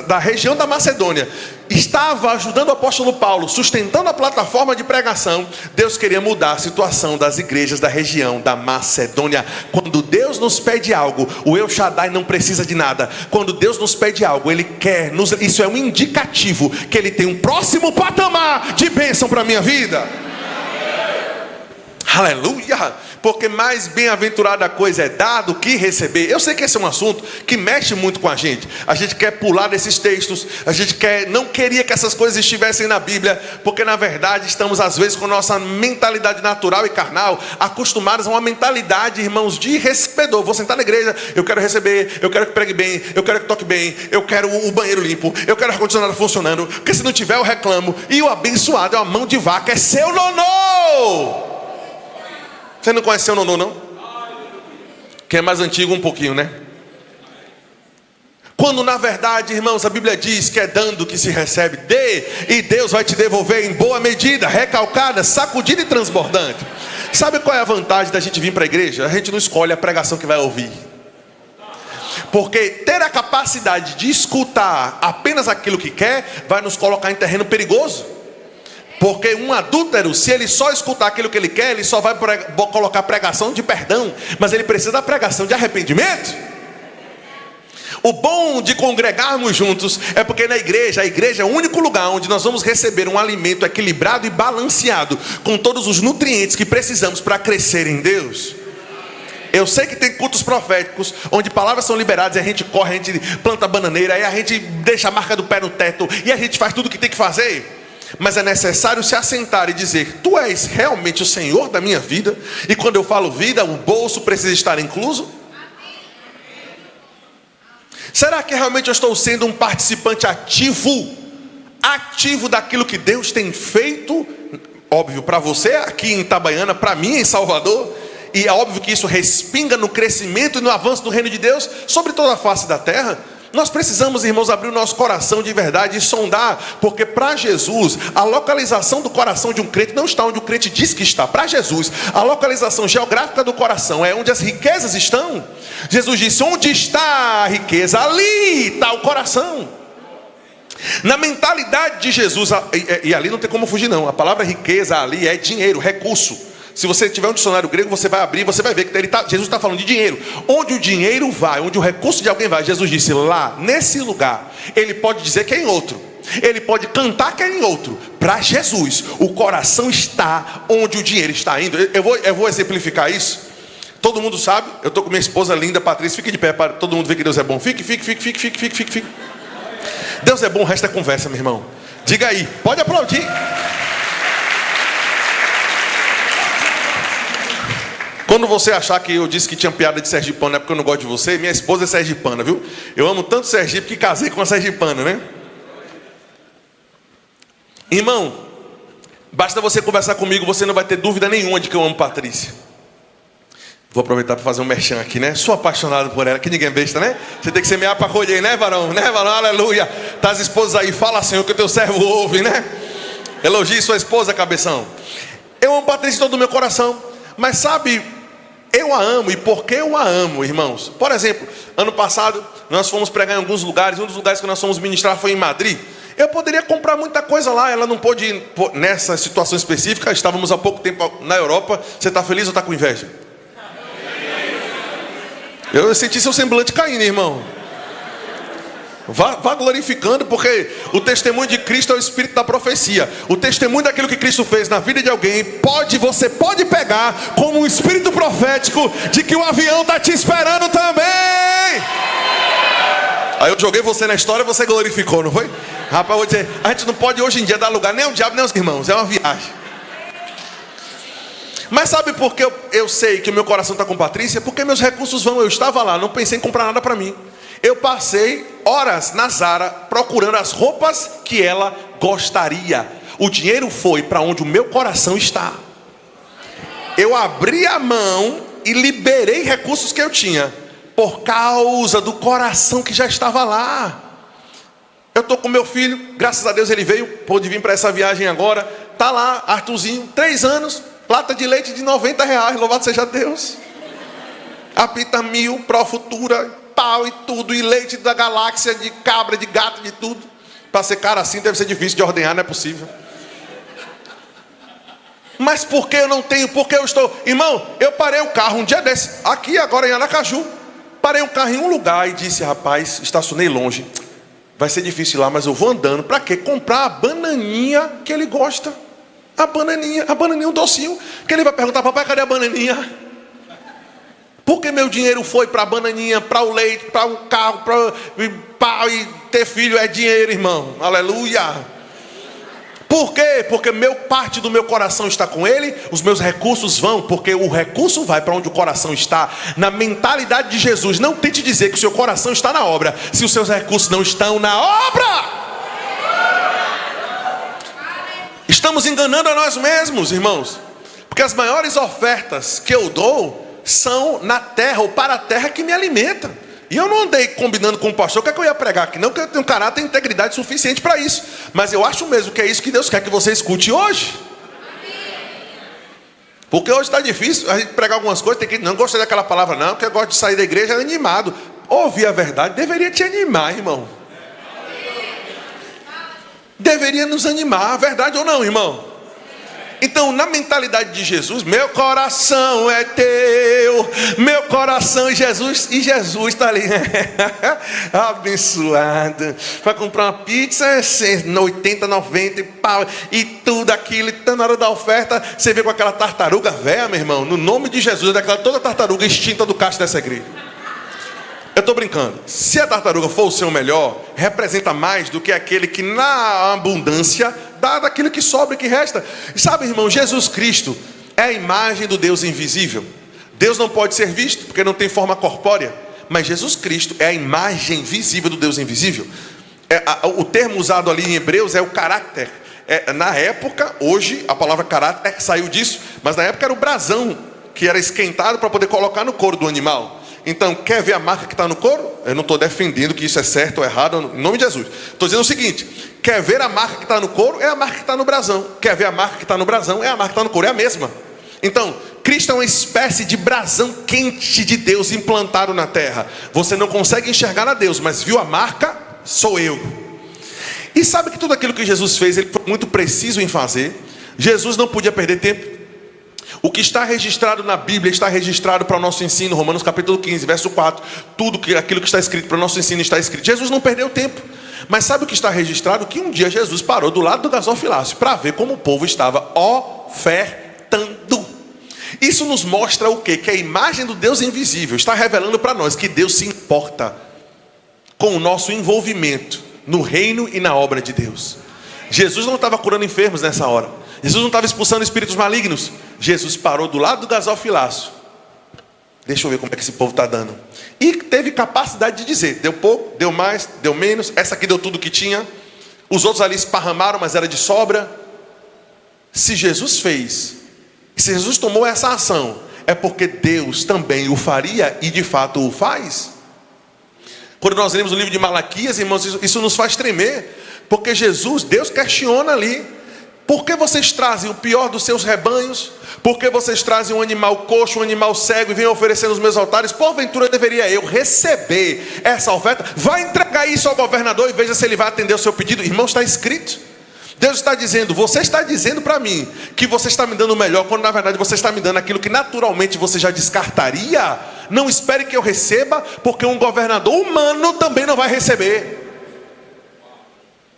[SPEAKER 2] da região da Macedônia estava ajudando o apóstolo Paulo, sustentando a plataforma de pregação, Deus queria mudar a situação das igrejas da região da Macedônia. Quando Deus nos pede algo, o El Shaddai não precisa de nada. Quando Deus nos pede algo, Ele quer isso é um indicativo que Ele tem um próximo patamar de bênção para a minha vida. Aleluia, porque mais bem-aventurada coisa é dar do que receber. Eu sei que esse é um assunto que mexe muito com a gente quer pular desses textos, não queria que essas coisas estivessem na Bíblia, porque na verdade estamos às vezes com nossa mentalidade natural e carnal, acostumados a uma mentalidade, irmãos, de recebedor. Vou sentar na igreja, eu quero receber, eu quero que pregue bem, eu quero que toque bem, eu quero o banheiro limpo, eu quero o ar-condicionado funcionando, porque se não tiver eu reclamo, e o abençoado é uma mão de vaca, é seu nonô. Você não conhece seu nonô, não? Que é mais antigo um pouquinho, né? Quando na verdade, irmãos, a Bíblia diz que é dando que se recebe. Dê, e Deus vai te devolver em boa medida, recalcada, sacudida e transbordante. Sabe qual é a vantagem da gente vir para a igreja? A gente não escolhe a pregação que vai ouvir. Porque ter a capacidade de escutar apenas aquilo que quer vai nos colocar em terreno perigoso. Porque um adúltero, se ele só escutar aquilo que ele quer, ele só vai colocar pregação de perdão, mas ele precisa da pregação de arrependimento. O bom de congregarmos juntos é porque a igreja é o único lugar onde nós vamos receber um alimento equilibrado e balanceado, com todos os nutrientes que precisamos para crescer em Deus. Eu sei que tem cultos proféticos onde palavras são liberadas e a gente corre, a gente planta bananeira, e a gente deixa a marca do pé no teto, e a gente faz tudo o que tem que fazer. Mas é necessário se assentar e dizer: Tu és realmente o Senhor da minha vida? E quando eu falo vida, o bolso precisa estar incluso? Será que realmente eu estou sendo um participante ativo daquilo que Deus tem feito? Óbvio, para você aqui em Itabaiana, para mim em Salvador. E é óbvio que isso respinga no crescimento e no avanço do reino de Deus sobre toda a face da terra. Nós precisamos, irmãos, abrir o nosso coração de verdade e sondar, porque para Jesus, a localização do coração de um crente não está onde o crente diz que está. Para Jesus, a localização geográfica do coração é onde as riquezas estão. Jesus disse: onde está a riqueza, ali está o coração. Na mentalidade de Jesus, e ali não tem como fugir não, a palavra riqueza ali é dinheiro, recurso. Se você tiver um dicionário grego, você vai abrir, você vai ver que Jesus está falando de dinheiro. Onde o dinheiro vai, onde o recurso de alguém vai, Jesus disse: lá, nesse lugar. Ele pode dizer que é em outro, ele pode cantar que é em outro. Para Jesus, o coração está onde o dinheiro está indo. Eu vou exemplificar isso. Todo mundo sabe, eu estou com minha esposa linda, Patrícia. Fique de pé para todo mundo ver que Deus é bom. Fique. Deus é bom, o resto é conversa, meu irmão. Diga aí, pode aplaudir. Quando você achar que eu disse que tinha piada de sergipano é porque eu não gosto de você, minha esposa é sergipana, viu? Eu amo tanto Sergipe que casei com uma sergipana, né? Irmão, basta você conversar comigo, você não vai ter dúvida nenhuma de que eu amo Patrícia. Vou aproveitar para fazer um merchan aqui, né? Sou apaixonado por ela, que ninguém é besta, né? Você tem que semear para colher, né, varão? Né, varão? Aleluia. Tá as esposas aí, fala, Senhor, que o teu servo ouve, né? Elogie sua esposa, cabeção. Eu amo Patrícia de todo o meu coração, mas sabe, eu a amo, e porque eu a amo, irmãos. Por exemplo, ano passado nós fomos pregar em alguns lugares. Um dos lugares que nós fomos ministrar foi em Madrid. Eu poderia comprar muita coisa lá, ela não pôde ir nessa situação específica. Estávamos há pouco tempo na Europa. Você está feliz ou está com inveja? Eu senti seu semblante caindo, irmão. Vá glorificando, porque o testemunho de Cristo é o espírito da profecia. O testemunho daquilo que Cristo fez na vida de alguém, você pode pegar como um espírito profético de que o avião está te esperando também. Aí eu joguei você na história, você glorificou, não foi? Rapaz, eu vou dizer, a gente não pode hoje em dia dar lugar nem ao diabo nem aos irmãos, é uma viagem. Mas sabe por que eu sei que o meu coração está com Patrícia? Porque meus recursos vão. Eu estava lá, não pensei em comprar nada para mim. Eu passei horas na Zara procurando as roupas que ela gostaria. O dinheiro foi para onde o meu coração está. Eu abri a mão e liberei recursos que eu tinha, por causa do coração que já estava lá. Eu estou com meu filho, graças a Deus ele veio, pôde vir para essa viagem agora. Está lá, Arthurzinho, 3 anos, lata de leite de R$90, louvado seja Deus. Apita 1000, Pro Futura, pau e tudo, e leite da galáxia, de cabra, de gato, de tudo. Para ser cara assim deve ser difícil de ordenhar, não é possível. Mas por que eu não tenho? Porque eu estou... Irmão, eu parei o carro um dia desse, aqui agora em Aracaju. Parei o carro em um lugar e disse: rapaz, estacionei longe, vai ser difícil ir lá, mas eu vou andando. Para quê? Comprar a bananinha que ele gosta. A bananinha, um docinho, que ele vai perguntar: papai, cadê a bananinha? Porque meu dinheiro foi para a bananinha, para o leite, para o carro, para e ter filho é dinheiro, irmão. Aleluia. Por quê? Porque parte do meu coração está com ele, os meus recursos vão, porque o recurso vai para onde o coração está. Na mentalidade de Jesus, não tente dizer que o seu coração está na obra, se os seus recursos não estão na obra. Estamos enganando a nós mesmos, irmãos, porque as maiores ofertas que eu dou são na terra, ou para a terra que me alimenta. E eu não andei combinando com o pastor o que é que eu ia pregar aqui, não, porque eu tenho caráter e integridade suficiente para isso. Mas eu acho mesmo que é isso que Deus quer que você escute hoje. Porque hoje está difícil a gente pregar algumas coisas, tem que não gostei daquela palavra não, porque eu gosto de sair da igreja animado. Ouvir a verdade deveria te animar, irmão. Deveria nos animar, verdade ou não, irmão? Então, na mentalidade de Jesus, meu coração é teu, meu coração, e Jesus está ali, abençoado. Vai comprar uma pizza, 80, 90 pau, e tudo aquilo, e tá na hora da oferta, você vê com aquela tartaruga velha, meu irmão, no nome de Jesus, daquela toda tartaruga extinta do caixa dessa igreja. Eu estou brincando. Se a tartaruga for o seu melhor, representa mais do que aquele que na abundância dá daquilo que sobra e que resta. Sabe, irmão, Jesus Cristo é a imagem do Deus invisível. Deus não pode ser visto porque não tem forma corpórea, mas Jesus Cristo é a imagem visível do Deus invisível. O termo usado ali em Hebreus é o caráter. Na época, hoje a palavra caráter saiu disso, mas na época era o brasão que era esquentado para poder colocar no couro do animal. Então, quer ver a marca que está no couro? Eu não estou defendendo que isso é certo ou errado, em nome de Jesus. Estou dizendo o seguinte: quer ver a marca que está no couro? É a marca que está no brasão. Quer ver a marca que está no brasão? É a marca que está no couro, é a mesma. Então, Cristo é uma espécie de brasão quente de Deus implantado na terra. Você não consegue enxergar a Deus, mas viu a marca? Sou eu. E sabe que tudo aquilo que Jesus fez, ele foi muito preciso em fazer. Jesus não podia perder tempo. O que está registrado na Bíblia está registrado para o nosso ensino. Romanos capítulo 15, verso 4. Aquilo que está escrito para o nosso ensino está escrito. Jesus não perdeu tempo. Mas sabe o que está registrado? Que um dia Jesus parou do lado do gasofilácio para ver como o povo estava ofertando. Isso nos mostra o quê? Que a imagem do Deus invisível está revelando para nós que Deus se importa com o nosso envolvimento no reino e na obra de Deus. Jesus não estava curando enfermos nessa hora. Jesus não estava expulsando espíritos malignos. Jesus parou do lado do gasofilácio. Deixa eu ver como é que esse povo está dando. E teve capacidade de dizer: deu pouco, deu mais, deu menos. Essa aqui deu tudo que tinha. Os outros ali esparramaram, mas era de sobra. Se Jesus fez, se Jesus tomou essa ação, é porque Deus também o faria e de fato o faz. Quando nós lemos o livro de Malaquias, irmãos, isso nos faz tremer. Porque Deus questiona ali: por que vocês trazem o pior dos seus rebanhos? Por que vocês trazem um animal coxo, um animal cego e vêm oferecer nos meus altares? Porventura deveria eu receber essa oferta? Vai entregar isso ao governador e veja se ele vai atender o seu pedido. Irmão, está escrito. Deus está dizendo: você está dizendo para mim que você está me dando o melhor, quando na verdade você está me dando aquilo que naturalmente você já descartaria. Não espere que eu receba, porque um governador humano também não vai receber.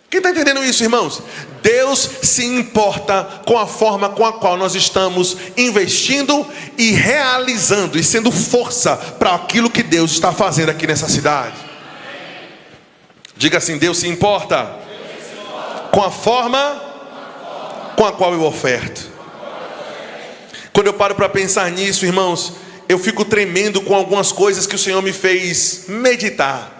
[SPEAKER 2] Quem está entendendo isso, irmãos? Deus se importa com a forma com a qual nós estamos investindo e realizando e sendo força para aquilo que Deus está fazendo aqui nessa cidade. Diga assim: Deus se importa com a forma com a qual eu oferto. Quando eu paro para pensar nisso, irmãos, eu fico tremendo com algumas coisas que o Senhor me fez meditar.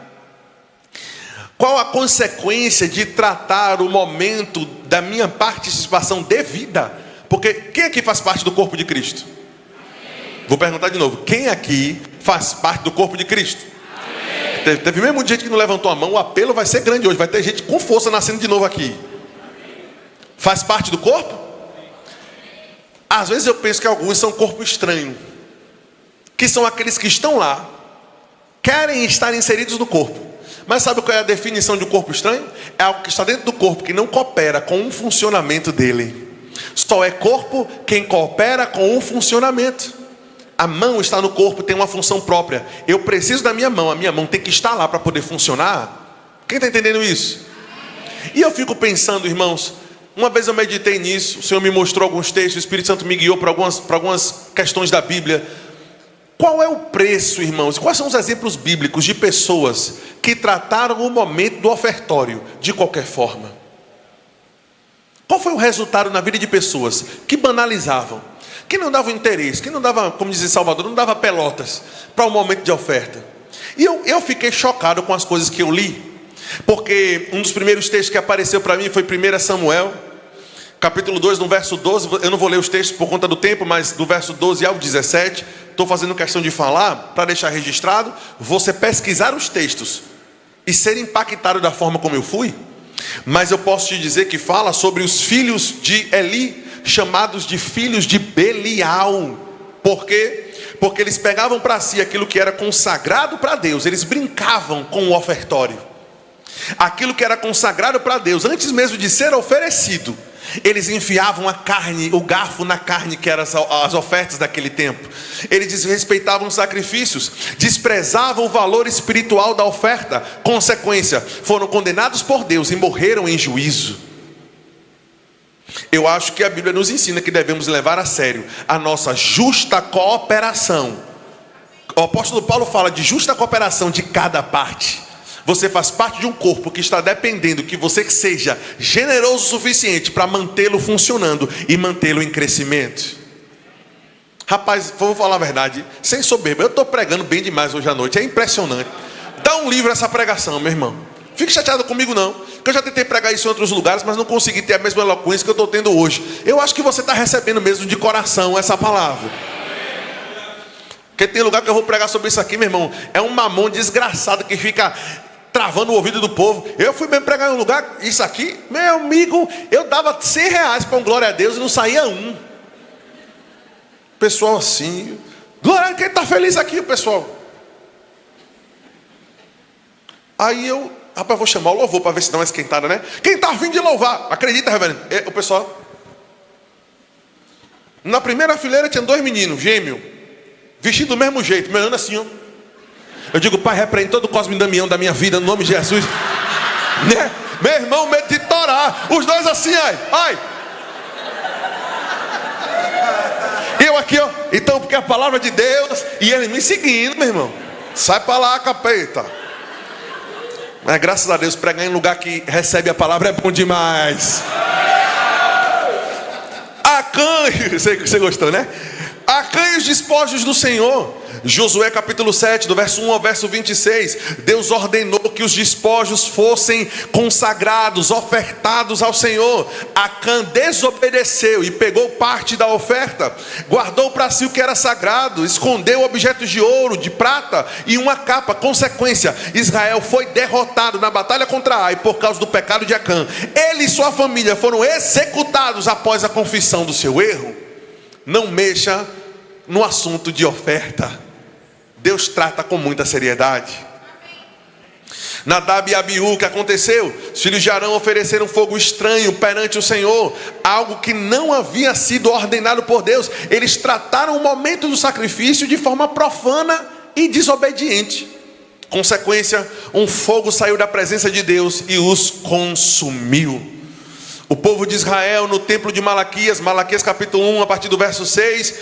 [SPEAKER 2] Qual a consequência de tratar o momento da minha participação devida? Porque quem aqui faz parte do corpo de Cristo? Vou perguntar de novo: quem aqui faz parte do corpo de Cristo? Teve mesmo muita gente que não levantou a mão. O apelo vai ser grande hoje. Vai ter gente com força nascendo de novo aqui. Faz parte do corpo? Às vezes eu penso que alguns são corpo estranho, que são aqueles que estão lá, querem estar inseridos no corpo. Mas sabe qual é a definição de um corpo estranho? É algo que está dentro do corpo, que não coopera com um funcionamento dele. Só é corpo quem coopera com um funcionamento. A mão está no corpo, tem uma função própria. Eu preciso da minha mão, a minha mão tem que estar lá para poder funcionar. Quem está entendendo isso? E eu fico pensando, irmãos, uma vez eu meditei nisso, o Senhor me mostrou alguns textos, o Espírito Santo me guiou para algumas questões da Bíblia. Qual é o preço, irmãos? Quais são os exemplos bíblicos de pessoas que trataram o momento do ofertório de qualquer forma? Qual foi o resultado na vida de pessoas que banalizavam, que não davam interesse, que não davam, como diz em Salvador, não dava pelotas para o momento de oferta? E eu fiquei chocado com as coisas que eu li, porque um dos primeiros textos que apareceu para mim foi 1 Samuel, capítulo 2, no verso 12, eu não vou ler os textos por conta do tempo, mas do verso 12 ao 17, estou fazendo questão de falar, para deixar registrado, você pesquisar os textos e ser impactado da forma como eu fui. Mas eu posso te dizer que fala sobre os filhos de Eli, chamados de filhos de Belial. Por quê? Porque eles pegavam para si aquilo que era consagrado para Deus, eles brincavam com o ofertório. Aquilo que era consagrado para Deus, antes mesmo de ser oferecido, eles enfiavam a carne, o garfo na carne, que eram as ofertas daquele tempo. Eles desrespeitavam os sacrifícios, desprezavam o valor espiritual da oferta. Consequência, foram condenados por Deus e morreram em juízo. Eu acho que a Bíblia nos ensina que devemos levar a sério a nossa justa cooperação. O apóstolo Paulo fala de justa cooperação de cada parte. Você faz parte de um corpo que está dependendo que você seja generoso o suficiente para mantê-lo funcionando e mantê-lo em crescimento. Rapaz, vou falar a verdade, sem soberba, eu estou pregando bem demais hoje à noite, é impressionante. Dá um livro essa pregação, meu irmão. Fique chateado comigo não, porque eu já tentei pregar isso em outros lugares, mas não consegui ter a mesma eloquência que eu estou tendo hoje. Eu acho que você está recebendo mesmo de coração essa palavra. Porque tem lugar que eu vou pregar sobre isso aqui, meu irmão. É um mamão desgraçado que fica travando o ouvido do povo. Eu fui mesmo pregar em um lugar, isso aqui, meu amigo, eu dava R$100 para um glória a Deus e não saía um. Pessoal assim, glória, quem está feliz aqui, pessoal? Aí eu, rapaz, vou chamar o louvor para ver se dá uma esquentada, né? Quem está a fim de louvar? Acredita, reverendo? O pessoal. Na primeira fileira tinha 2 meninos, gêmeos, vestidos do mesmo jeito, me olhando assim, ó. Eu digo, pai, repreende todo o Cosme e Damião da minha vida, no nome de Jesus. Né? Meu irmão, medo de torar. Os dois assim, ai. Eu aqui, ó. Então, porque a palavra de Deus, e ele me seguindo, meu irmão. Sai para lá, capeta. Mas graças a Deus, pregar em lugar que recebe a palavra é bom demais. Acanhe, você gostou, né? Acanhe os despojos do Senhor. Josué capítulo 7, do verso 1 ao verso 26. Deus ordenou que os despojos fossem consagrados, ofertados ao Senhor. Acã desobedeceu e pegou parte da oferta, guardou para si o que era sagrado, escondeu objetos de ouro, de prata e uma capa. Consequência, Israel foi derrotado na batalha contra Ai por causa do pecado de Acã. Ele e sua família foram executados após a confissão do seu erro. Não mexa no assunto de oferta. Deus trata com muita seriedade. Nadab e Abiú, o que aconteceu? Os filhos de Arão ofereceram fogo estranho perante o Senhor, algo que não havia sido ordenado por Deus. Eles trataram o momento do sacrifício de forma profana e desobediente. Consequência, um fogo saiu da presença de Deus e os consumiu. O povo de Israel no templo de Malaquias capítulo 1, a partir do verso 6,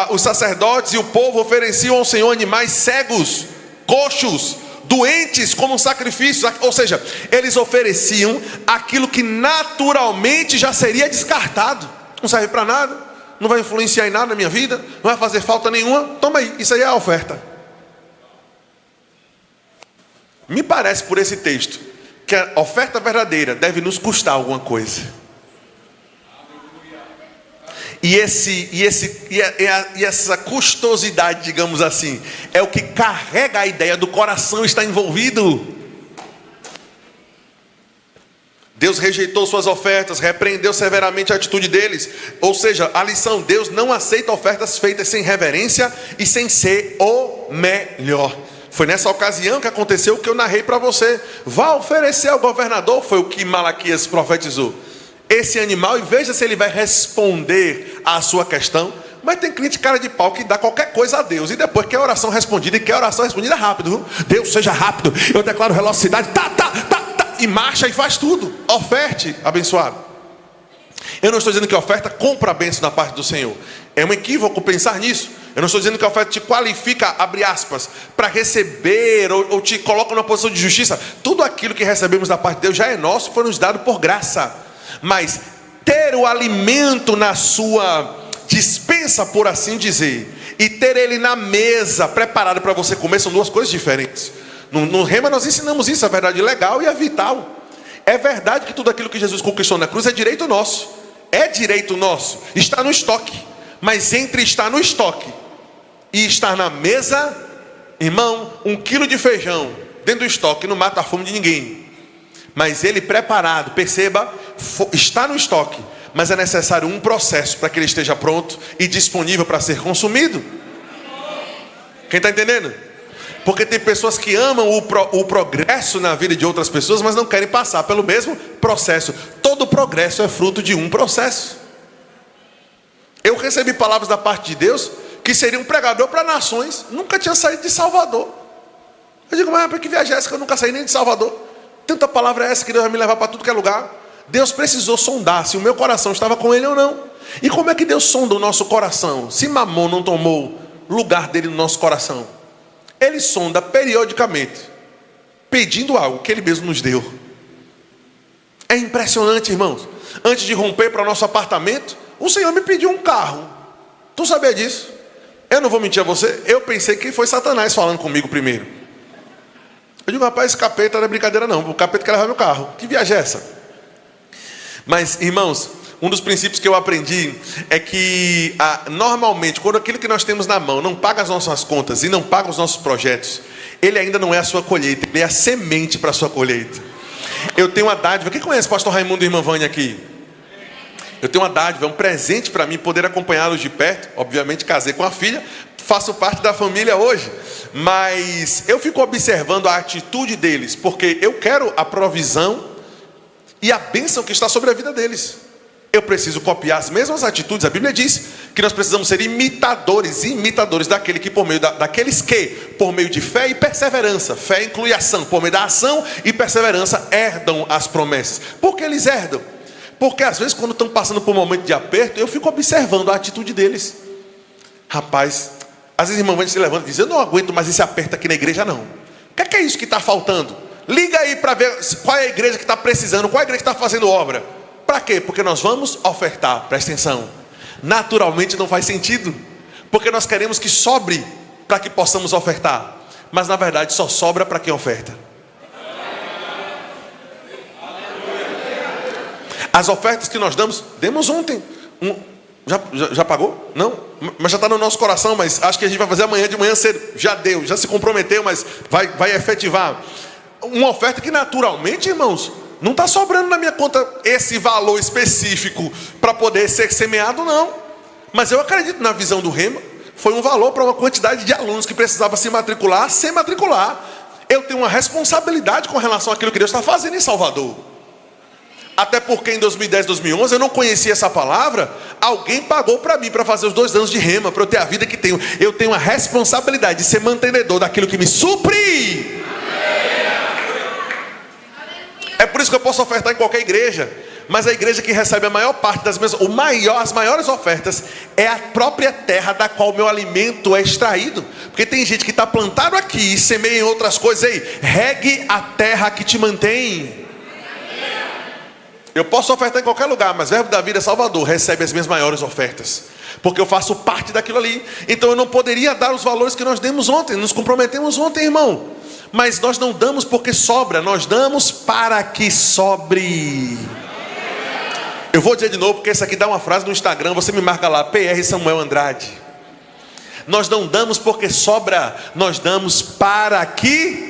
[SPEAKER 2] os sacerdotes e o povo ofereciam ao Senhor animais cegos, coxos, doentes como um sacrifício. Ou seja, eles ofereciam aquilo que naturalmente já seria descartado. Não serve para nada, não vai influenciar em nada na minha vida, não vai fazer falta nenhuma. Toma aí, isso aí é a oferta. Me parece por esse texto que a oferta verdadeira deve nos custar alguma coisa. E essa custosidade, digamos assim, é o que carrega a ideia do coração estar envolvido. Deus rejeitou suas ofertas, repreendeu severamente a atitude deles. Ou seja, a lição: Deus não aceita ofertas feitas sem reverência e sem ser o melhor. Foi nessa ocasião que aconteceu o que eu narrei para você. Vá oferecer ao governador, foi o que Malaquias profetizou, esse animal, e veja se ele vai responder à sua questão. Mas tem crente cara de pau que dá qualquer coisa a Deus e depois quer oração respondida, e quer oração respondida rápido. Deus, seja rápido, eu declaro velocidade, e marcha e faz tudo. Oferte, abençoado. Eu não estou dizendo que a oferta compra a bênção da parte do Senhor. É um equívoco pensar nisso. Eu não estou dizendo que a oferta te qualifica, abre aspas, para receber ou te coloca numa posição de justiça. Tudo aquilo que recebemos da parte de Deus já é nosso, foi nos dado por graça. Mas ter o alimento na sua dispensa, por assim dizer, e ter ele na mesa preparado para você comer, são duas coisas diferentes. No Rema nós ensinamos isso, a verdade legal e a vital. É verdade que tudo aquilo que Jesus conquistou na cruz é direito nosso. É direito nosso, está no estoque. Mas entre estar no estoque e estar na mesa, irmão, 1 quilo de feijão dentro do estoque não mata a fome de ninguém. Mas ele preparado, perceba, está no estoque, mas é necessário um processo para que ele esteja pronto e disponível para ser consumido. Quem está entendendo? Porque tem pessoas que amam o progresso na vida de outras pessoas, mas não querem passar pelo mesmo processo. Todo progresso é fruto de um processo. Eu recebi palavras da parte de Deus que seria um pregador para nações. Nunca tinha saído de Salvador. Eu digo, mas para que viagem é essa que eu nunca saí nem de Salvador? Tanta palavra é essa que Deus vai me levar para tudo que é lugar. Deus precisou sondar se o meu coração estava com Ele ou não. E como é que Deus sonda o nosso coração? Se Mamon não tomou lugar dele no nosso coração, Ele sonda periodicamente, pedindo algo que Ele mesmo nos deu. É impressionante, irmãos. Antes de romper para o nosso apartamento, o Senhor me pediu um carro. Tu sabia disso? Eu não vou mentir a você, eu pensei que foi Satanás falando comigo primeiro. Eu digo, rapaz, esse capeta não é brincadeira não, o capeta quer levar meu carro. Que viagem é essa? Mas, irmãos, Um dos princípios que eu aprendi é que, normalmente, quando aquilo que nós temos na mão não paga as nossas contas e não paga os nossos projetos, ele ainda não é a sua colheita, ele é a semente para a sua colheita. Eu tenho uma dádiva. Quem conhece o pastor Raimundo e irmã Vânia aqui? Eu tenho uma dádiva, é um presente para mim poder acompanhá-los de perto. Obviamente casei com a filha, faço parte da família hoje, mas eu fico observando a atitude deles, porque eu quero a provisão e a bênção que está sobre a vida deles. Eu preciso copiar as mesmas atitudes. A Bíblia diz que nós precisamos ser imitadores daquele que daqueles que, por meio de fé e perseverança, fé inclui ação, por meio da ação e perseverança, herdam as promessas. Por que eles herdam? Porque às vezes quando estão passando por um momento de aperto, eu fico observando a atitude deles. Rapaz, às vezes a irmã se levanta e diz: eu não aguento mais esse aperto aqui na igreja não. O que é isso que está faltando? Liga aí para ver qual é a igreja que está precisando, qual é a igreja que está fazendo obra. Para quê? Porque nós vamos ofertar. Presta atenção. Naturalmente não faz sentido, porque nós queremos que sobre para que possamos ofertar, mas na verdade só sobra para quem oferta. As ofertas que nós demos ontem. Já pagou? Não? Mas já está no nosso coração, mas acho que a gente vai fazer amanhã de manhã cedo. Já deu, já se comprometeu, mas vai efetivar. Uma oferta que naturalmente, irmãos, não está sobrando na minha conta esse valor específico para poder ser semeado, não. Mas eu acredito na visão do Rema. Foi um valor para uma quantidade de alunos que precisava se matricular, sem matricular. Eu tenho uma responsabilidade com relação àquilo que Deus está fazendo em Salvador. Até porque em 2010, 2011 eu não conhecia essa palavra. Alguém pagou para mim para fazer os 2 anos de Rema, para eu ter a vida que tenho. Eu tenho a responsabilidade de ser mantenedor daquilo que me supre. É por isso que eu posso ofertar em qualquer igreja. Mas a igreja que recebe a maior parte das minhas, as maiores ofertas, é a própria terra da qual o meu alimento é extraído. Porque tem gente que está plantado aqui e semeia em outras coisas. Ei, regue a terra que te mantém. Eu posso ofertar em qualquer lugar, mas Verbo da Vida Salvador recebe as minhas maiores ofertas, porque eu faço parte daquilo ali. Então eu não poderia dar os valores que nós demos ontem. Nos comprometemos ontem, irmão. Mas nós não damos porque sobra, nós damos para que sobre. Eu vou dizer de novo, porque esse aqui dá uma frase no Instagram, você me marca lá, PR Samuel Andrade. Nós não damos porque sobra, nós damos para que...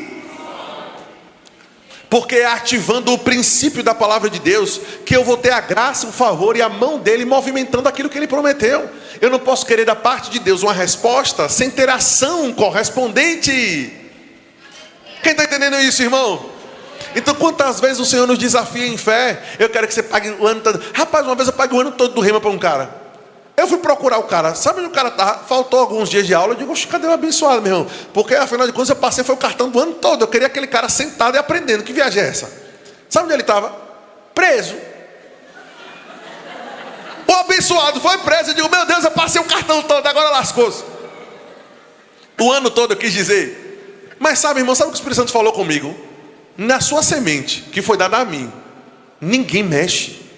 [SPEAKER 2] Porque é ativando o princípio da palavra de Deus que eu vou ter a graça, o favor e a mão dele movimentando aquilo que ele prometeu. Eu não posso querer da parte de Deus uma resposta sem ter ação correspondente. Quem está entendendo isso, irmão? Então quantas vezes o Senhor nos desafia em fé? Eu quero que você pague o ano todo. Rapaz, uma vez eu paguei o ano todo do Rema para um cara. Eu fui procurar o cara, sabe onde o cara estava? Faltou alguns dias de aula. Eu digo: cadê o abençoado, meu irmão? Porque afinal de contas eu passei, foi o cartão do ano todo. Eu queria aquele cara sentado e aprendendo. Que viagem é essa? Sabe onde ele estava? Preso. O abençoado foi preso. Eu digo: meu Deus, eu passei o cartão todo, agora lascou-se. O ano todo eu quis dizer. Mas sabe, irmão, sabe o que o Espírito Santo falou comigo? Na sua semente, que foi dada a mim, ninguém mexe.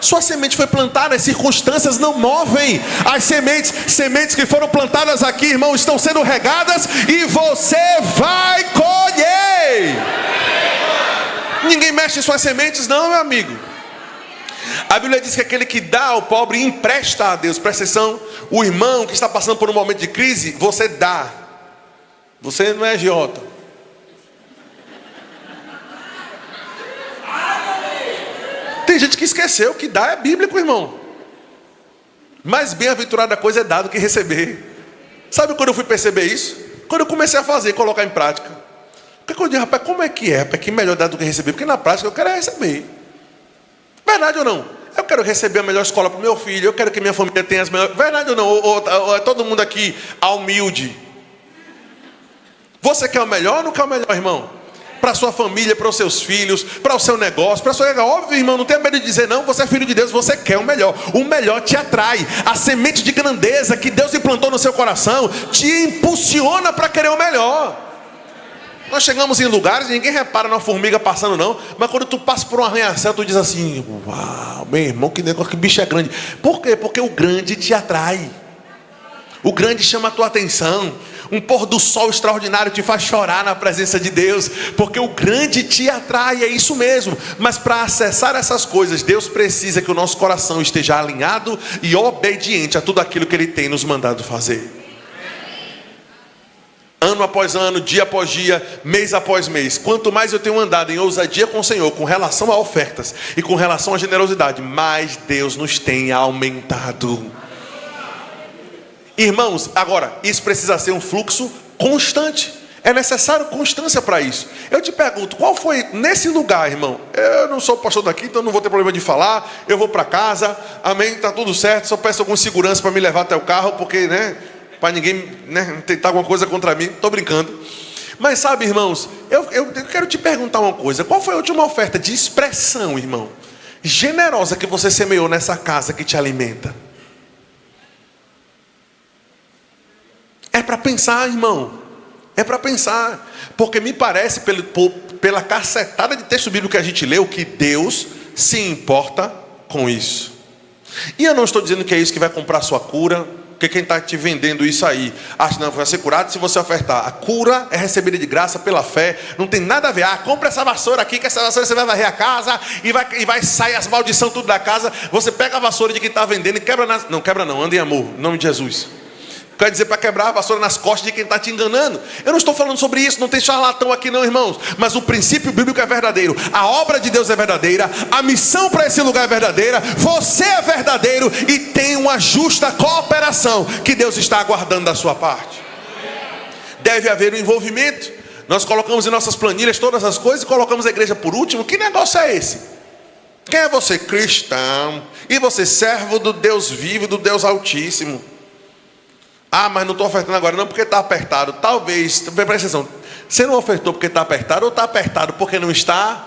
[SPEAKER 2] Sua semente foi plantada, as circunstâncias não movem as sementes que foram plantadas aqui, irmão, estão sendo regadas e você vai colher. Ninguém mexe em suas sementes não, meu amigo. A Bíblia diz que aquele que dá ao pobre empresta a Deus. Presta atenção, o irmão que está passando por um momento de crise, você dá. Você não é agiota. Tem gente que esqueceu que dar é bíblico, irmão. Mais bem-aventurada coisa é dar do que receber. Sabe quando eu fui perceber isso? Quando eu comecei a fazer, colocar em prática. Porque eu digo: rapaz, como é que é? Rapaz, que melhor dar do que receber? Porque na prática eu quero receber. Verdade ou não? Eu quero receber a melhor escola para o meu filho. Eu quero que minha família tenha as melhores. Verdade ou não? Ou é todo mundo aqui humilde? Você quer o melhor ou não quer o melhor, irmão? Para a sua família, para os seus filhos, para o seu negócio, para a sua... Óbvio, irmão, não tenha medo de dizer não. Você é filho de Deus, você quer o melhor te atrai. A semente de grandeza que Deus implantou no seu coração te impulsiona para querer o melhor. Nós chegamos em lugares, ninguém repara na formiga passando não, mas quando tu passa por um arranha-céu, tu diz assim: uau, meu irmão, que negócio, que bicho é grande. Por quê? Porque o grande te atrai. O grande chama a tua atenção. Um pôr do sol extraordinário te faz chorar na presença de Deus, porque o grande te atrai, é isso mesmo. Mas para acessar essas coisas, Deus precisa que o nosso coração esteja alinhado e obediente a tudo aquilo que Ele tem nos mandado fazer. Ano após ano, dia após dia, mês após mês, quanto mais eu tenho andado em ousadia com o Senhor, com relação a ofertas e com relação à generosidade, mais Deus nos tem aumentado. Irmãos, agora, isso precisa ser um fluxo constante. É necessário constância para isso. Eu te pergunto, qual foi nesse lugar, irmão? Eu não sou pastor daqui, então não vou ter problema de falar. Eu vou para casa, amém, está tudo certo. Só peço alguma segurança para me levar até o carro, porque, para ninguém tentar alguma coisa contra mim. Estou brincando. Mas sabe, irmãos, eu quero te perguntar uma coisa. Qual foi a última oferta de expressão, irmão, generosa que você semeou nessa casa que te alimenta? É para pensar, irmão. É para pensar. Porque me parece, pela cacetada de texto bíblico que a gente leu, que Deus se importa com isso. E eu não estou dizendo que é isso que vai comprar sua cura. Porque quem está te vendendo isso aí acha que não vai ser curado se você ofertar. A cura é recebida de graça pela fé. Não tem nada a ver. Compra essa vassoura aqui, que essa vassoura você vai varrer a casa e vai sair as maldições tudo da casa. Você pega a vassoura de quem está vendendo e quebra Não, quebra não, anda em amor, em nome de Jesus. Quer dizer, para quebrar a vassoura nas costas de quem está te enganando. Eu não estou falando sobre isso, não tem charlatão aqui não, irmãos. Mas o princípio bíblico é verdadeiro. A obra de Deus é verdadeira. A missão para esse lugar é verdadeira. Você é verdadeiro e tem uma justa cooperação que Deus está aguardando da sua parte. Deve haver um envolvimento. Nós colocamos em nossas planilhas todas as coisas e colocamos a igreja por último. Que negócio é esse? Quem é você? Cristão. E você, servo do Deus vivo, do Deus Altíssimo. Mas não estou ofertando agora não porque está apertado. Talvez, presta atenção, você não ofertou porque está apertado ou está apertado porque não está?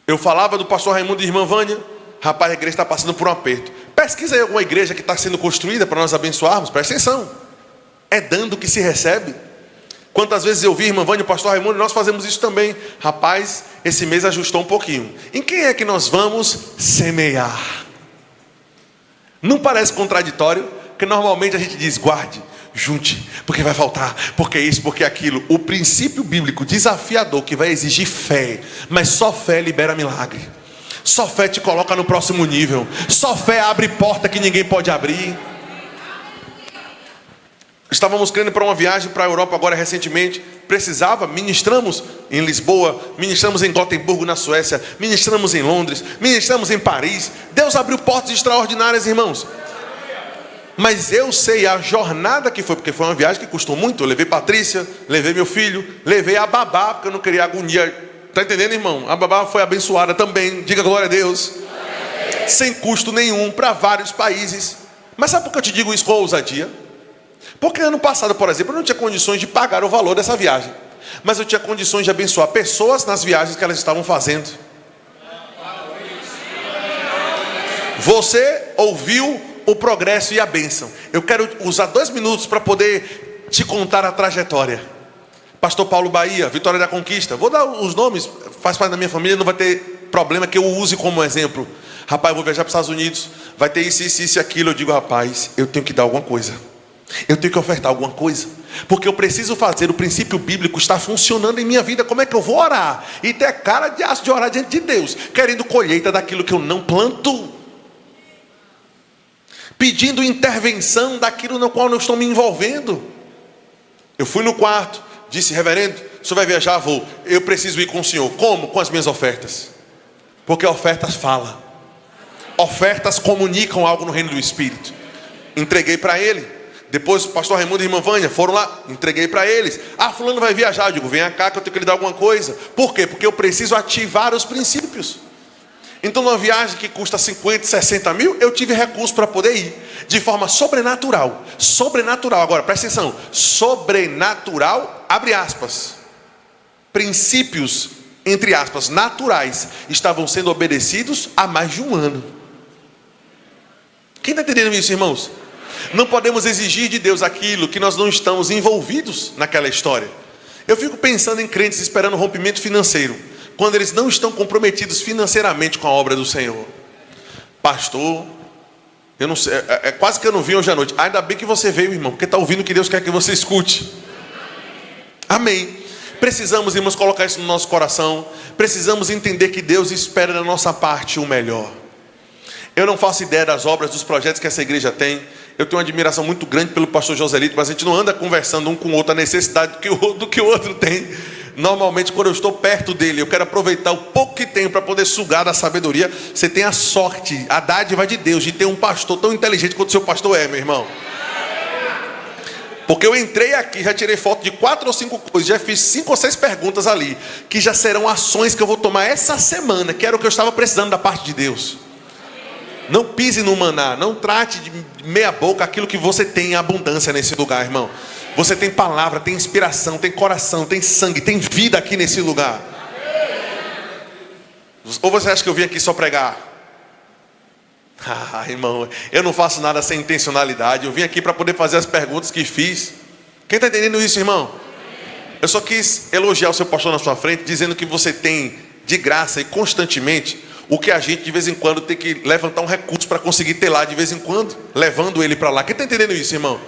[SPEAKER 2] Eu falava do pastor Raimundo e irmã Vânia. Rapaz, a igreja está passando por um aperto. Pesquisa aí alguma igreja que está sendo construída para nós abençoarmos. Presta atenção. É dando que se recebe. Quantas vezes eu vi irmã Vânia e o pastor Raimundo, nós fazemos isso também. Rapaz, esse mês ajustou um pouquinho. Em quem é que nós vamos semear? Não parece contraditório? Porque normalmente a gente diz, guarde, junte, porque vai faltar, porque isso, porque aquilo. O princípio bíblico desafiador que vai exigir fé, mas só fé libera milagre. Só fé te coloca no próximo nível. Só fé abre porta que ninguém pode abrir. Estávamos querendo ir para uma viagem para a Europa agora recentemente. Precisava, ministramos em Lisboa, ministramos em Gotemburgo na Suécia, ministramos em Londres, ministramos em Paris. Deus abriu portas extraordinárias, irmãos. Mas eu sei a jornada que foi, porque foi uma viagem que custou muito. Eu levei Patrícia, levei meu filho, levei a babá, porque eu não queria agonia. Está entendendo, irmão? A babá foi abençoada também, diga glória a Deus. Sem custo nenhum, para vários países. Mas sabe por que eu te digo isso com ousadia? Porque ano passado, por exemplo, eu não tinha condições de pagar o valor dessa viagem, mas eu tinha condições de abençoar pessoas nas viagens que elas estavam fazendo. Você ouviu o progresso e a bênção. Eu quero usar 2 minutos para poder te contar a trajetória. Pastor Paulo Bahia, Vitória da Conquista. Vou dar os nomes, faz parte da minha família, não vai ter problema que eu use como exemplo. Rapaz, eu vou viajar para os Estados Unidos, vai ter isso e aquilo. Eu digo, rapaz, eu tenho que dar alguma coisa. Eu tenho que ofertar alguma coisa, porque eu preciso fazer o princípio bíblico estar funcionando em minha vida. Como é que eu vou orar e ter cara de aço de orar diante de Deus, querendo colheita daquilo que eu não planto, pedindo intervenção daquilo no qual eu não estou me envolvendo? Eu fui no quarto, disse, reverendo, o senhor vai viajar? Vou. Eu preciso ir com o senhor. Como? Com as minhas ofertas. Porque ofertas falam, ofertas comunicam algo no reino do Espírito. Entreguei para ele. Depois o pastor Raimundo e a irmã Vânia foram lá, entreguei para eles. Fulano vai viajar, eu digo, venha cá que eu tenho que lhe dar alguma coisa. Por quê? Porque eu preciso ativar os princípios. Então numa viagem que custa 50, 60 mil, eu tive recurso para poder ir, de forma sobrenatural. Sobrenatural, agora presta atenção, sobrenatural, abre aspas. Princípios, entre aspas, naturais, estavam sendo obedecidos há mais de 1 ano. Quem está entendendo isso, irmãos? Não podemos exigir de Deus aquilo que nós não estamos envolvidos naquela história. Eu fico pensando em crentes esperando rompimento financeiro, quando eles não estão comprometidos financeiramente com a obra do Senhor. Pastor, Eu não sei, é quase que eu não vim hoje à noite. Ainda bem que você veio, irmão, porque está ouvindo o que Deus quer que você escute. Amém. Precisamos, irmãos, colocar isso no nosso coração. Precisamos entender que Deus espera da nossa parte o melhor. Eu não faço ideia das obras, dos projetos que essa igreja tem. Eu tenho uma admiração muito grande pelo pastor Joselito, mas a gente não anda conversando um com o outro a necessidade do que o outro tem. Normalmente, quando eu estou perto dele, eu quero aproveitar o pouco que tenho para poder sugar da sabedoria. Você tem a sorte, a dádiva de Deus, de ter um pastor tão inteligente quanto o seu pastor é, meu irmão. Porque eu entrei aqui, já tirei foto de 4 ou 5 coisas, já fiz 5 ou 6 perguntas ali, que já serão ações que eu vou tomar essa semana, que era o que eu estava precisando da parte de Deus. Não pise no maná, não trate de meia boca aquilo que você tem em abundância nesse lugar, irmão. Você tem palavra, tem inspiração, tem coração, tem sangue, tem vida aqui nesse lugar. Ou você acha que eu vim aqui só pregar? Irmão, eu não faço nada sem intencionalidade. Eu vim aqui para poder fazer as perguntas que fiz. Quem está entendendo isso, irmão? Eu só quis elogiar o seu pastor na sua frente, dizendo que você tem de graça e constantemente o que a gente de vez em quando tem que levantar um recurso para conseguir ter lá de vez em quando, levando ele para lá. Quem está entendendo isso, irmão?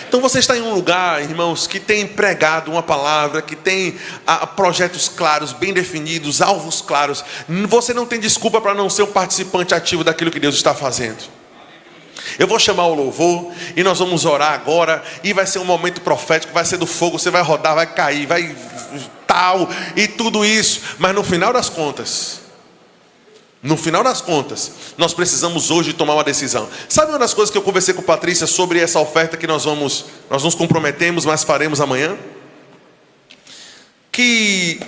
[SPEAKER 2] Então você está em um lugar, irmãos, que tem pregado uma palavra, que tem projetos claros, bem definidos, alvos claros. Você não tem desculpa para não ser um participante ativo daquilo que Deus está fazendo. Eu vou chamar o louvor e nós vamos orar agora, e vai ser um momento profético, vai ser do fogo, você vai rodar, vai cair, vai tal e tudo isso, mas no final das contas, nós precisamos hoje tomar uma decisão. Sabe uma das coisas que eu conversei com Patrícia sobre essa oferta que nós nos comprometemos, mas faremos amanhã? Que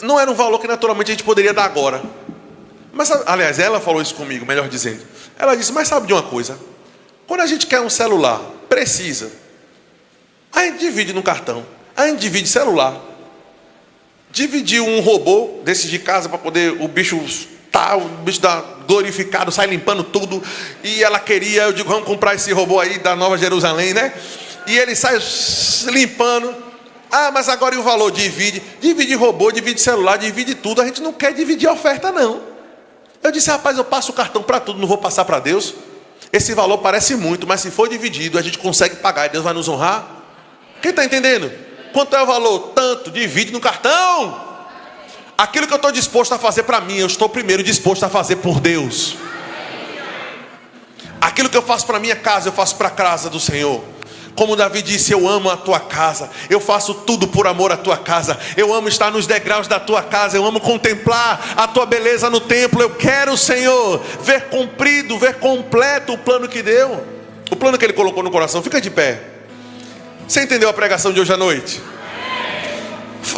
[SPEAKER 2] não era um valor que naturalmente a gente poderia dar agora. Mas, aliás, ela falou isso comigo, melhor dizendo. Ela disse, mas sabe de uma coisa? Quando a gente quer um celular, precisa, a gente divide no cartão, a gente divide celular. Dividir um robô desses de casa para poder o bicho dá glorificado, sai limpando tudo. E ela queria, eu digo, vamos comprar esse robô aí da Nova Jerusalém, né? E ele sai limpando. Mas agora e o valor? Divide robô, divide celular, divide tudo. A gente não quer dividir a oferta, não. Eu disse, rapaz, eu passo o cartão para tudo, não vou passar para Deus. Esse valor parece muito, mas se for dividido, a gente consegue pagar e Deus vai nos honrar. Quem está entendendo? Quanto é o valor? Tanto, divide no cartão. Aquilo que eu estou disposto a fazer para mim, eu estou primeiro disposto a fazer por Deus. Aquilo que eu faço para minha casa, eu faço para a casa do Senhor. Como Davi disse, eu amo a tua casa, eu faço tudo por amor à tua casa. Eu amo estar nos degraus da tua casa, eu amo contemplar a tua beleza no templo. Eu quero, Senhor, ver cumprido, ver completo o plano que deu, o plano que Ele colocou no coração. Fica de pé. Você entendeu a pregação de hoje à noite?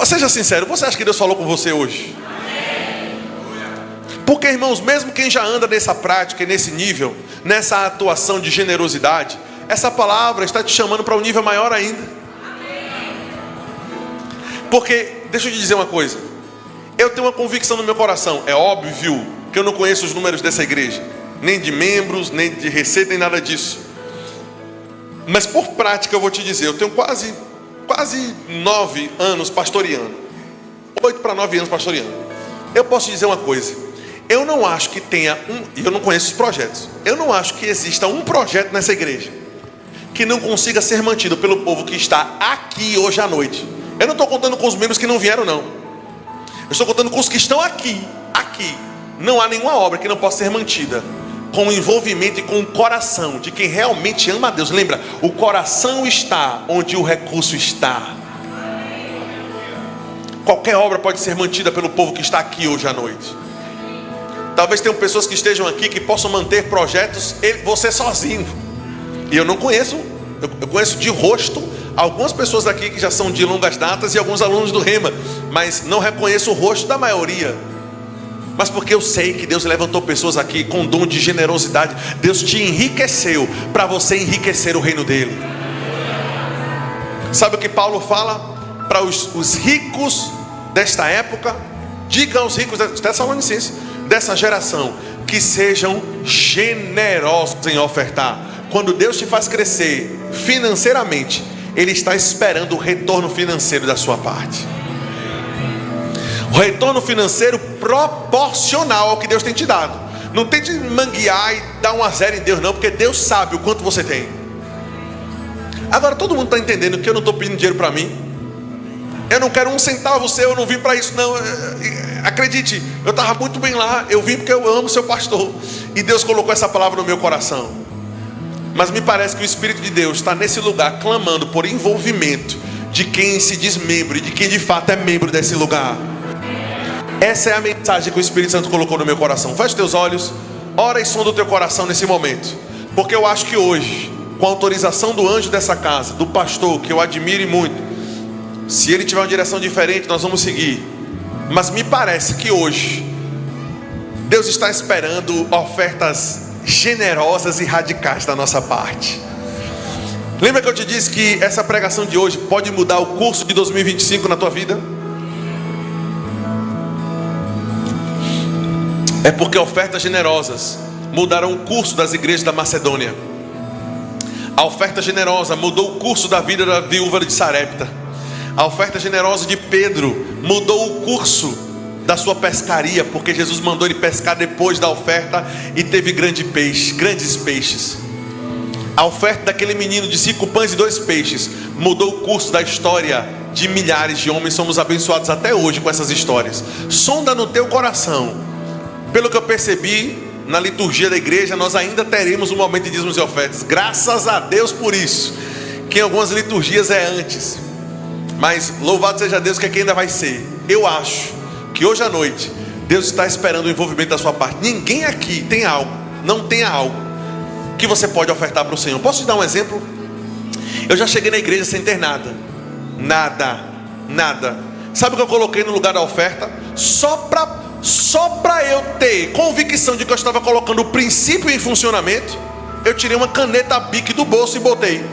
[SPEAKER 2] Seja sincero, você acha que Deus falou com você hoje? Porque, irmãos, mesmo quem já anda nessa prática e nesse nível, nessa atuação de generosidade, essa palavra está te chamando para um nível maior ainda. Porque, deixa eu te dizer uma coisa, eu tenho uma convicção no meu coração. É óbvio que eu não conheço os números dessa igreja, nem de membros, nem de receita, nem nada disso. Mas por prática eu vou te dizer, eu tenho quase 9 anos pastoreando, 8 para 9 anos pastoreando. Eu posso te dizer uma coisa, eu não acho que tenha e eu não conheço os projetos, eu não acho que exista um projeto nessa igreja que não consiga ser mantido pelo povo que está aqui hoje à noite. Eu não estou contando com os membros que não vieram, não. Eu estou contando com os que estão aqui. Não há nenhuma obra que não possa ser mantida com o envolvimento e com o coração de quem realmente ama a Deus. Lembra, o coração está onde o recurso está. Qualquer obra pode ser mantida pelo povo que está aqui hoje à noite. Talvez tenham pessoas que estejam aqui que possam manter projetos, você sozinho. E eu não conheço, eu conheço de rosto algumas pessoas aqui que já são de longas datas e alguns alunos do Rema, mas não reconheço o rosto da maioria. Mas porque eu sei que Deus levantou pessoas aqui com dom de generosidade. Deus te enriqueceu para você enriquecer o reino dele. Sabe o que Paulo fala para os ricos desta época? Diga aos ricos tessalonicenses dessa geração que sejam generosos em ofertar. Quando Deus te faz crescer financeiramente, Ele está esperando o retorno financeiro da sua parte. O retorno financeiro proporcional ao que Deus tem te dado. Não tente manguear e dar 1-0 em Deus não, porque Deus sabe o quanto você tem. Agora todo mundo está entendendo que eu não estou pedindo dinheiro para mim. Eu não quero 1 centavo seu, eu não vim para isso não. Acredite, eu estava muito bem lá. Eu vim porque eu amo seu pastor, e Deus colocou essa palavra no meu coração. Mas me parece que o Espírito de Deus está nesse lugar clamando por envolvimento de quem se diz membro e de quem de fato é membro desse lugar. Essa é a mensagem que o Espírito Santo colocou no meu coração. Feche teus olhos, ora e som do teu coração nesse momento, porque eu acho que hoje, com a autorização do anjo dessa casa, do pastor, que eu admiro muito, se ele tiver uma direção diferente, nós vamos seguir. Mas me parece que hoje Deus está esperando ofertas generosas e radicais da nossa parte. Lembra que eu te disse que essa pregação de hoje pode mudar o curso de 2025 na tua vida? É porque ofertas generosas mudaram o curso das igrejas da Macedônia. A oferta generosa mudou o curso da vida da viúva de Sarepta. A oferta generosa de Pedro mudou o curso da sua pescaria, porque Jesus mandou ele pescar depois da oferta e teve grandes peixes. A oferta daquele menino de 5 pães e 2 peixes mudou o curso da história de milhares de homens. Somos abençoados até hoje com essas histórias. Sonda no teu coração. Pelo que eu percebi, na liturgia da igreja nós ainda teremos um momento de dízimos e ofertas. Graças a Deus por isso, que em algumas liturgias é antes, mas louvado seja Deus que aqui ainda vai ser. Eu acho que hoje à noite Deus está esperando o envolvimento da sua parte. Ninguém aqui tem algo, não tenha algo que você pode ofertar para o Senhor. Posso te dar um exemplo? Eu já cheguei na igreja sem ter nada. Sabe o que eu coloquei no lugar da oferta? Só para eu ter convicção de que eu estava colocando o princípio em funcionamento, eu tirei uma caneta Bic do bolso e botei.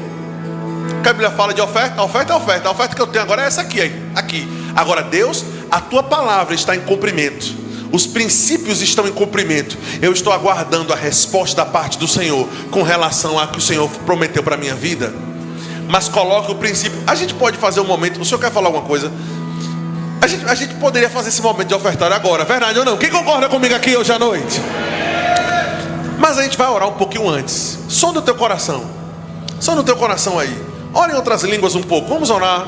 [SPEAKER 2] Que a Bíblia fala de oferta? A oferta é oferta. A oferta que eu tenho agora é essa aqui. Agora Deus, a tua palavra está em cumprimento. Os princípios estão em cumprimento. Eu estou aguardando a resposta da parte do Senhor com relação a que o Senhor prometeu para a minha vida. Mas coloque o princípio. A gente pode fazer um momento. O senhor quer falar alguma coisa? A gente poderia fazer esse momento de ofertar agora, verdade ou não? Quem concorda comigo aqui hoje à noite? Mas a gente vai orar um pouquinho antes. Som do teu coração. Som do teu coração aí. Ora em outras línguas um pouco. Vamos orar.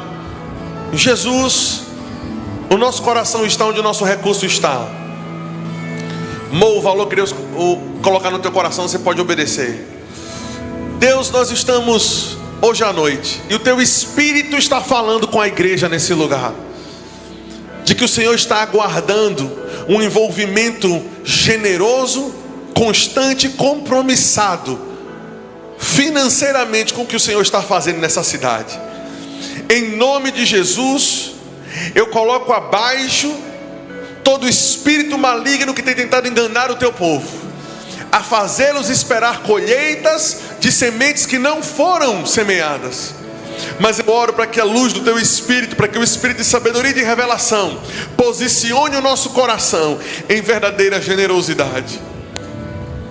[SPEAKER 2] Jesus, o nosso coração está onde o nosso recurso está. O valor que Deus colocar no teu coração, você pode obedecer. Deus, nós estamos hoje à noite, e o teu Espírito está falando com a igreja nesse lugar, de que o Senhor está aguardando um envolvimento generoso, constante, compromissado financeiramente com o que o Senhor está fazendo nessa cidade. Em nome de Jesus, eu coloco abaixo todo espírito maligno que tem tentado enganar o teu povo, a fazê-los esperar colheitas de sementes que não foram semeadas. Mas eu oro para que a luz do teu Espírito, para que o Espírito de sabedoria e de revelação posicione o nosso coração em verdadeira generosidade.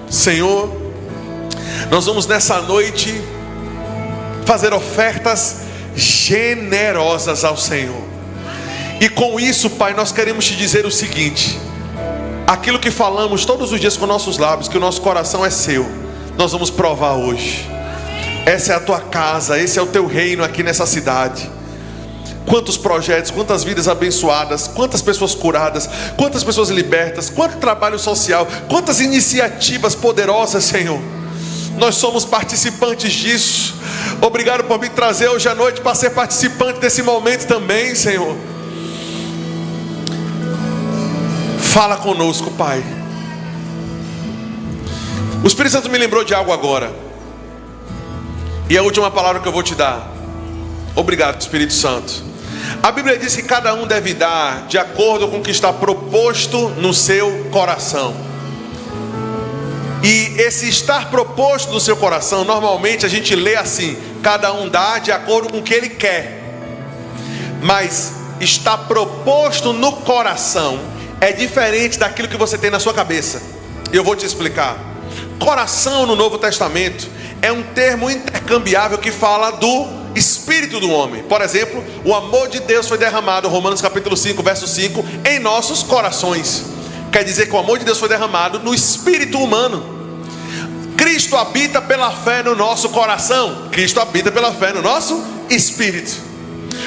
[SPEAKER 2] Senhor, nós vamos nessa noite fazer ofertas generosas ao Senhor. E com isso, Pai, nós queremos te dizer o seguinte: aquilo que falamos todos os dias com nossos lábios, que o nosso coração é seu, nós vamos provar hoje. Essa é a tua casa, esse é o teu reino aqui nessa cidade. Quantos projetos, quantas vidas abençoadas, quantas pessoas curadas, quantas pessoas libertas, quanto trabalho social, quantas iniciativas poderosas, Senhor. Nós somos participantes disso. Obrigado por me trazer hoje à noite para ser participante desse momento também, Senhor. Fala conosco, Pai. O Espírito Santo me lembrou de algo agora, e a última palavra que eu vou te dar. Obrigado, Espírito Santo. A Bíblia diz que cada um deve dar de acordo com o que está proposto no seu coração. E esse estar proposto no seu coração, normalmente a gente lê assim: cada um dá de acordo com o que ele quer. Mas está proposto no coração é diferente daquilo que você tem na sua cabeça. E eu vou te explicar. Coração no Novo Testamento é um termo intercambiável que fala do espírito do homem. Por exemplo, o amor de Deus foi derramado, Romanos capítulo 5, verso 5, em nossos corações. quer dizer que o amor de Deus foi derramado no espírito humano. Cristo habita pela fé no nosso coração. Cristo habita pela fé no nosso espírito.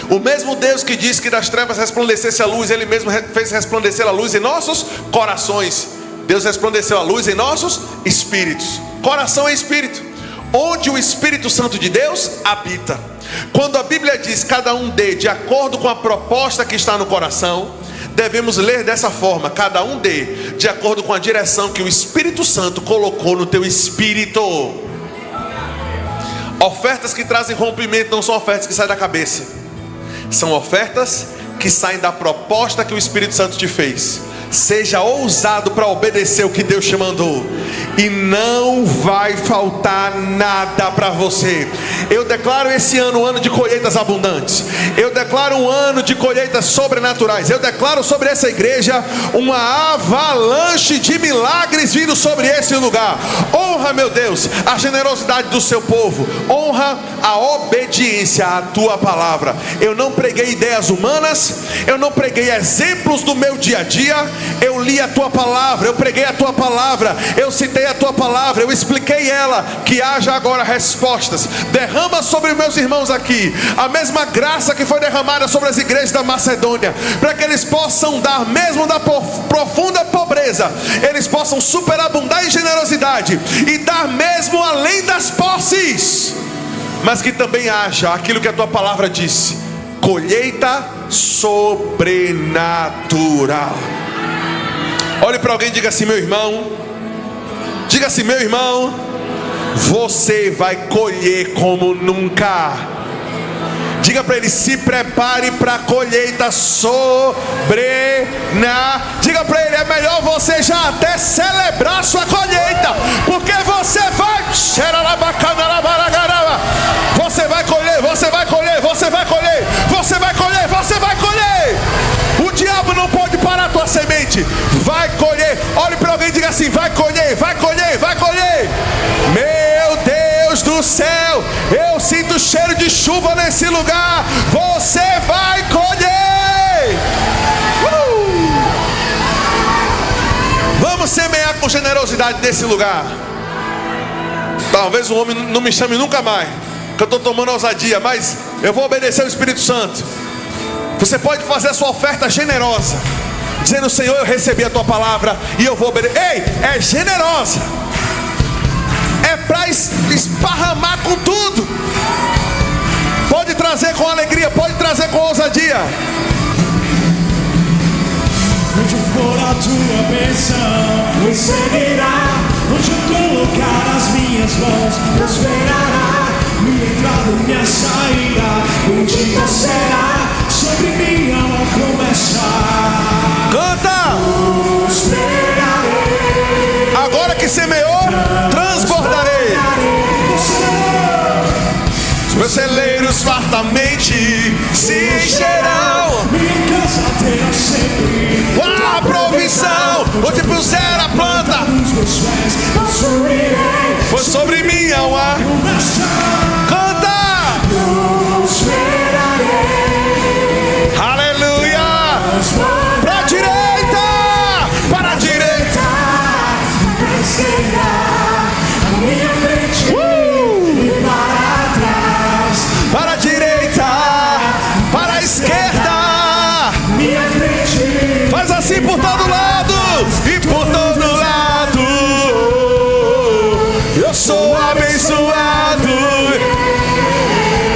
[SPEAKER 2] O mesmo Deus que disse que das trevas resplandecesse a luz, Ele mesmo fez resplandecer a luz em nossos corações. Deus resplandeceu a luz em nossos espíritos. Coração é espírito, onde o Espírito Santo de Deus habita. Quando a Bíblia diz cada um dê de acordo com a proposta que está no coração, devemos ler dessa forma: cada um dê de acordo com a direção que o Espírito Santo colocou no teu espírito. Ofertas que trazem rompimento não são ofertas que saem da cabeça, são ofertas que saem da proposta que o Espírito Santo te fez. Seja ousado para obedecer o que Deus te mandou, e não vai faltar nada para você. Eu declaro esse ano um ano de colheitas abundantes. Eu declaro um ano de colheitas sobrenaturais. Eu declaro sobre essa igreja uma avalanche de milagres vindo sobre esse lugar. Honra, meu Deus, a generosidade do seu povo. Honra a obediência à tua palavra. Eu não preguei ideias humanas, eu não preguei exemplos do meu dia a dia. Eu li a tua palavra, eu preguei a tua palavra, eu citei a tua palavra, eu expliquei ela. Que haja agora respostas. Derrama sobre meus irmãos aqui a mesma graça que foi derramada sobre as igrejas da Macedônia, para que eles possam dar mesmo da profunda pobreza, eles possam superabundar em generosidade e dar mesmo além das posses. Mas que também haja aquilo que a tua palavra disse: colheita sobrenatural. Olhe para alguém e diga assim: meu irmão, diga assim: meu irmão, você vai colher como nunca. Diga para ele: se prepare para a colheita Diga para ele: é melhor você já até celebrar sua colheita, porque você vai colher, você vai colher, você vai colher, você vai colher, você vai colher. O diabo não pode parar a tua semente. Vai colher. Olhe para alguém e diga assim: vai colher, vai colher, vai colher. Meu Deus do céu, eu sinto cheiro de chuva nesse lugar. Você vai colher. Vamos semear com generosidade nesse lugar. Talvez o homem não me chame nunca mais, que eu estou tomando ousadia, mas eu vou obedecer ao Espírito Santo. Você pode fazer a sua oferta generosa, dizendo: Senhor, eu recebi a tua palavra e eu vou obedecer. Ei, é generosa, é para esparramar com tudo. Pode trazer com alegria, pode trazer com ousadia.
[SPEAKER 3] Onde for a tua bênção, me seguirá. Onde eu colocar as minhas mãos, prosperará. Minha entrada, minha saída, bendita será. Sobre mim há uma promessa.
[SPEAKER 2] Canta!
[SPEAKER 3] Prosperarei.
[SPEAKER 2] Agora que semeou, transbordarei. Meus celeiros fartamente se encherão.
[SPEAKER 3] Minha casa terá sempre
[SPEAKER 2] a provisão. Onde puser a planta,
[SPEAKER 3] os meus pés possuirei.
[SPEAKER 2] foi sobre mim há uma
[SPEAKER 3] promessa.
[SPEAKER 2] Canta!
[SPEAKER 3] Prosperarei.
[SPEAKER 2] Aleluia! Para a direita, para a direita,
[SPEAKER 3] para a esquerda, à minha frente e para trás.
[SPEAKER 2] para a direita, para a esquerda.
[SPEAKER 3] Minha frente.
[SPEAKER 2] Faz assim por todo lado e por todo lado. Eu sou abençoado,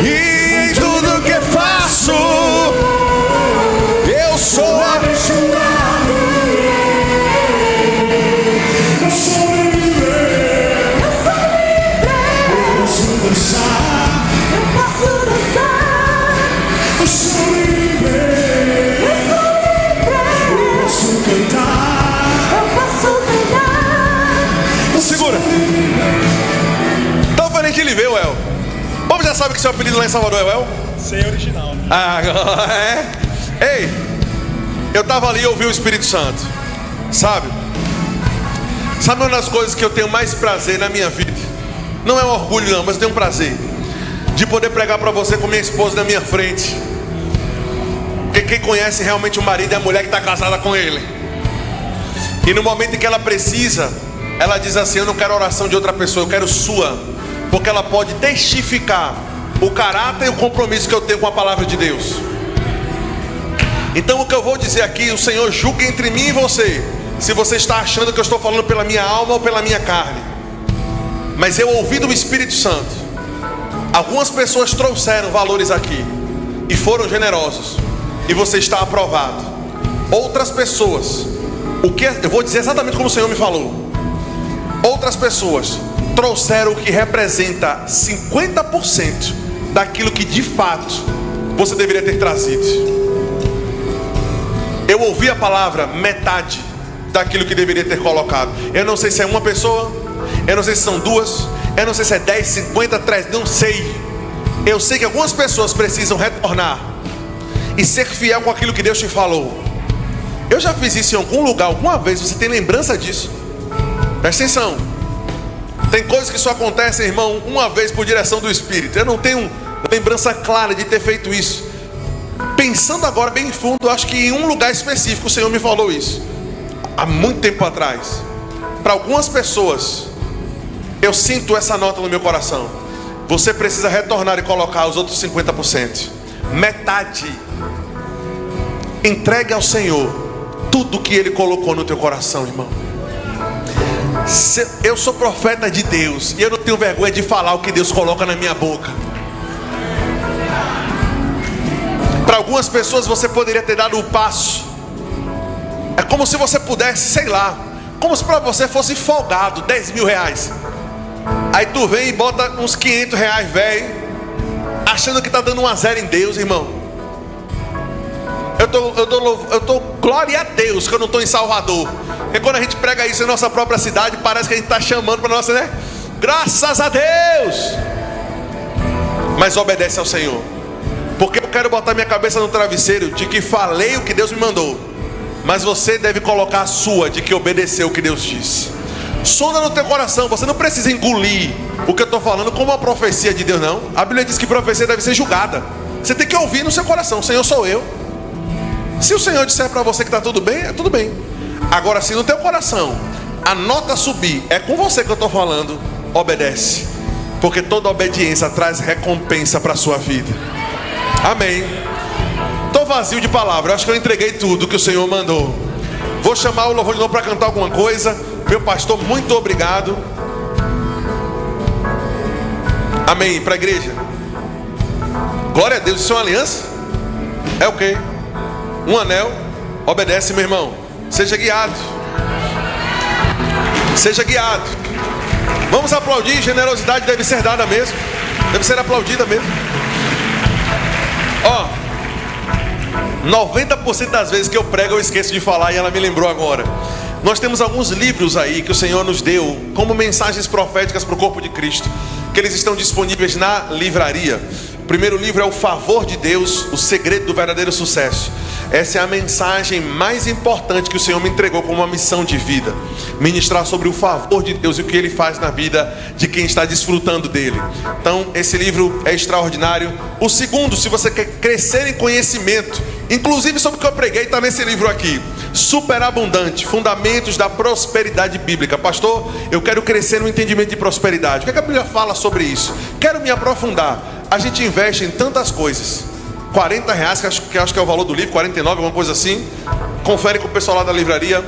[SPEAKER 2] e em tudo que faço eu sou
[SPEAKER 3] Abençoado. Eu sou livre. Eu sou livre. Eu posso dançar. Eu posso dançar. Eu sou livre. Eu sou livre. Eu posso cantar. Eu posso cantar.
[SPEAKER 2] Segura. Tão diferente de Liveu, El. O povo já sabe que seu apelido lá em Salvador é El?
[SPEAKER 4] Sem original.
[SPEAKER 2] Agora é. Ei, eu estava ali e ouvi o Espírito Santo. Sabe uma das coisas que eu tenho mais prazer na minha vida? Não é um orgulho não, mas eu tenho um prazer de poder pregar para você com minha esposa na minha frente. Porque quem conhece realmente o marido é a mulher que está casada com ele. E no momento em que ela precisa, ela diz assim: eu não quero oração de outra pessoa, eu quero sua. Porque ela pode testificar o caráter e o compromisso que eu tenho com a palavra de Deus. Então o que eu vou dizer aqui, o Senhor julga entre mim e você, se você está achando que eu estou falando pela minha alma ou pela minha carne. Mas eu ouvi do Espírito Santo. Algumas pessoas trouxeram valores aqui e foram generosos, e você está aprovado. Outras pessoas, eu vou dizer exatamente como o Senhor me falou. Outras pessoas trouxeram o que representa 50% daquilo que de fato você deveria ter trazido. Eu ouvi a palavra metade daquilo que deveria ter colocado. Eu não sei se é uma pessoa, eu não sei se são duas, eu não sei se é 10, 50, 3, não sei. Eu sei que algumas pessoas precisam retornar e ser fiel com aquilo que Deus te falou. Eu já fiz isso em algum lugar, alguma vez. Você tem lembrança disso? Presta atenção. Tem coisas que só acontecem, irmão, uma vez por direção do Espírito. Eu não tenho lembrança clara de ter feito isso. Pensando agora bem fundo, eu acho que em um lugar específico o Senhor me falou isso há muito tempo atrás. Para algumas pessoas, eu sinto essa nota no meu coração. Você precisa retornar e colocar os outros 50%. Metade. Entregue ao Senhor tudo que Ele colocou no teu coração, irmão. Eu sou profeta de Deus e eu não tenho vergonha de falar o que Deus coloca na minha boca. Para algumas pessoas você poderia ter dado o passo. É como se você pudesse, sei lá, como se para você fosse folgado 10 mil reais. Aí tu vem e bota uns 500 reais, velho, achando que está dando 1 a 0 em Deus, irmão. Eu tô glória a Deus que eu não estou em Salvador. Porque quando a gente prega isso em nossa própria cidade, parece que a gente está chamando para nossa, né? Graças a Deus. Mas obedece ao Senhor. Porque eu quero botar minha cabeça no travesseiro de que falei o que Deus me mandou. Mas você deve colocar a sua de que obedeceu o que Deus disse. Sonda no teu coração. Você não precisa engolir o que eu estou falando como uma profecia de Deus, não. A Bíblia diz que profecia deve ser julgada. Você tem que ouvir no seu coração: Senhor, sou eu. Se o Senhor disser para você que está tudo bem, é tudo bem. Agora, se no teu coração a nota subir, é com você que eu estou falando, obedece. Porque toda obediência traz recompensa para a sua vida. Amém. Estou vazio de palavra, acho que eu entreguei tudo que o Senhor mandou. Vou chamar o louvor de novo para cantar alguma coisa. Meu pastor, muito obrigado. Amém. Para a igreja. Glória a Deus. Isso é uma aliança? É o quê? Um anel. Obedece, meu irmão. Seja guiado. Seja guiado. Vamos aplaudir. Generosidade deve ser dada mesmo. Deve ser aplaudida mesmo. Ó, 90% das vezes que eu prego eu esqueço de falar, e ela me lembrou agora. Nós temos alguns livros aí que o Senhor nos deu como mensagens proféticas para o corpo de Cristo, que eles estão disponíveis na livraria. O primeiro livro é O Favor de Deus, o segredo do verdadeiro sucesso. Essa é a mensagem mais importante que o Senhor me entregou como uma missão de vida: ministrar sobre o favor de Deus e o que Ele faz na vida de quem está desfrutando dele. Então esse livro é extraordinário. O segundo, se você quer crescer em conhecimento, inclusive sobre o que eu preguei, está nesse livro aqui: Superabundante, Fundamentos da Prosperidade Bíblica. Pastor, eu quero crescer no entendimento de prosperidade. O que a Bíblia fala sobre isso? Quero me aprofundar. A gente investe em tantas coisas. 40 reais, que acho que é o valor do livro, 49, alguma coisa assim. Confere com o pessoal lá da livraria.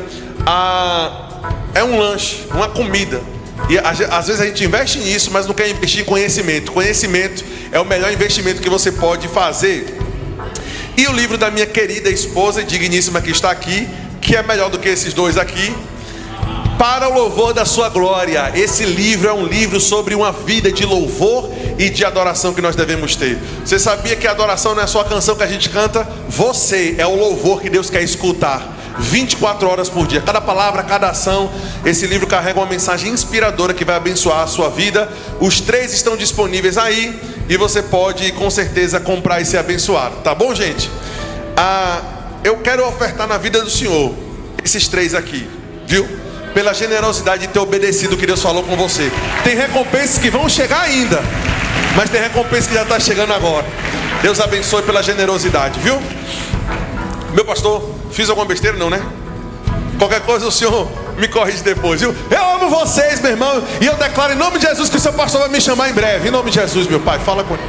[SPEAKER 2] É um lanche, uma comida. E às vezes a gente investe nisso, mas não quer investir em conhecimento. Conhecimento é o melhor investimento que você pode fazer. E o livro da minha querida esposa e digníssima que está aqui, que é melhor do que esses dois aqui: Para o Louvor da Sua Glória. Esse livro é um livro sobre uma vida de louvor e de adoração que nós devemos ter. Você sabia que a adoração não é só a canção que a gente canta? Você é o louvor que Deus quer escutar 24 horas por dia, cada palavra, cada ação. Esse livro carrega uma mensagem inspiradora que vai abençoar a sua vida. Os 3 estão disponíveis aí e você pode com certeza comprar e ser abençoado, tá bom, gente? Eu quero ofertar na vida do Senhor esses 3 aqui, viu? Pela generosidade de ter obedecido o que Deus falou com você. Tem recompensas que vão chegar ainda, mas tem recompensa que já está chegando agora. Deus abençoe pela generosidade, viu? Meu pastor, fiz alguma besteira? Não, né? Qualquer coisa o senhor me corrige depois, viu? Eu amo vocês, meu irmão. E eu declaro em nome de Jesus que o seu pastor vai me chamar em breve. Em nome de Jesus, meu pai, fala com ele.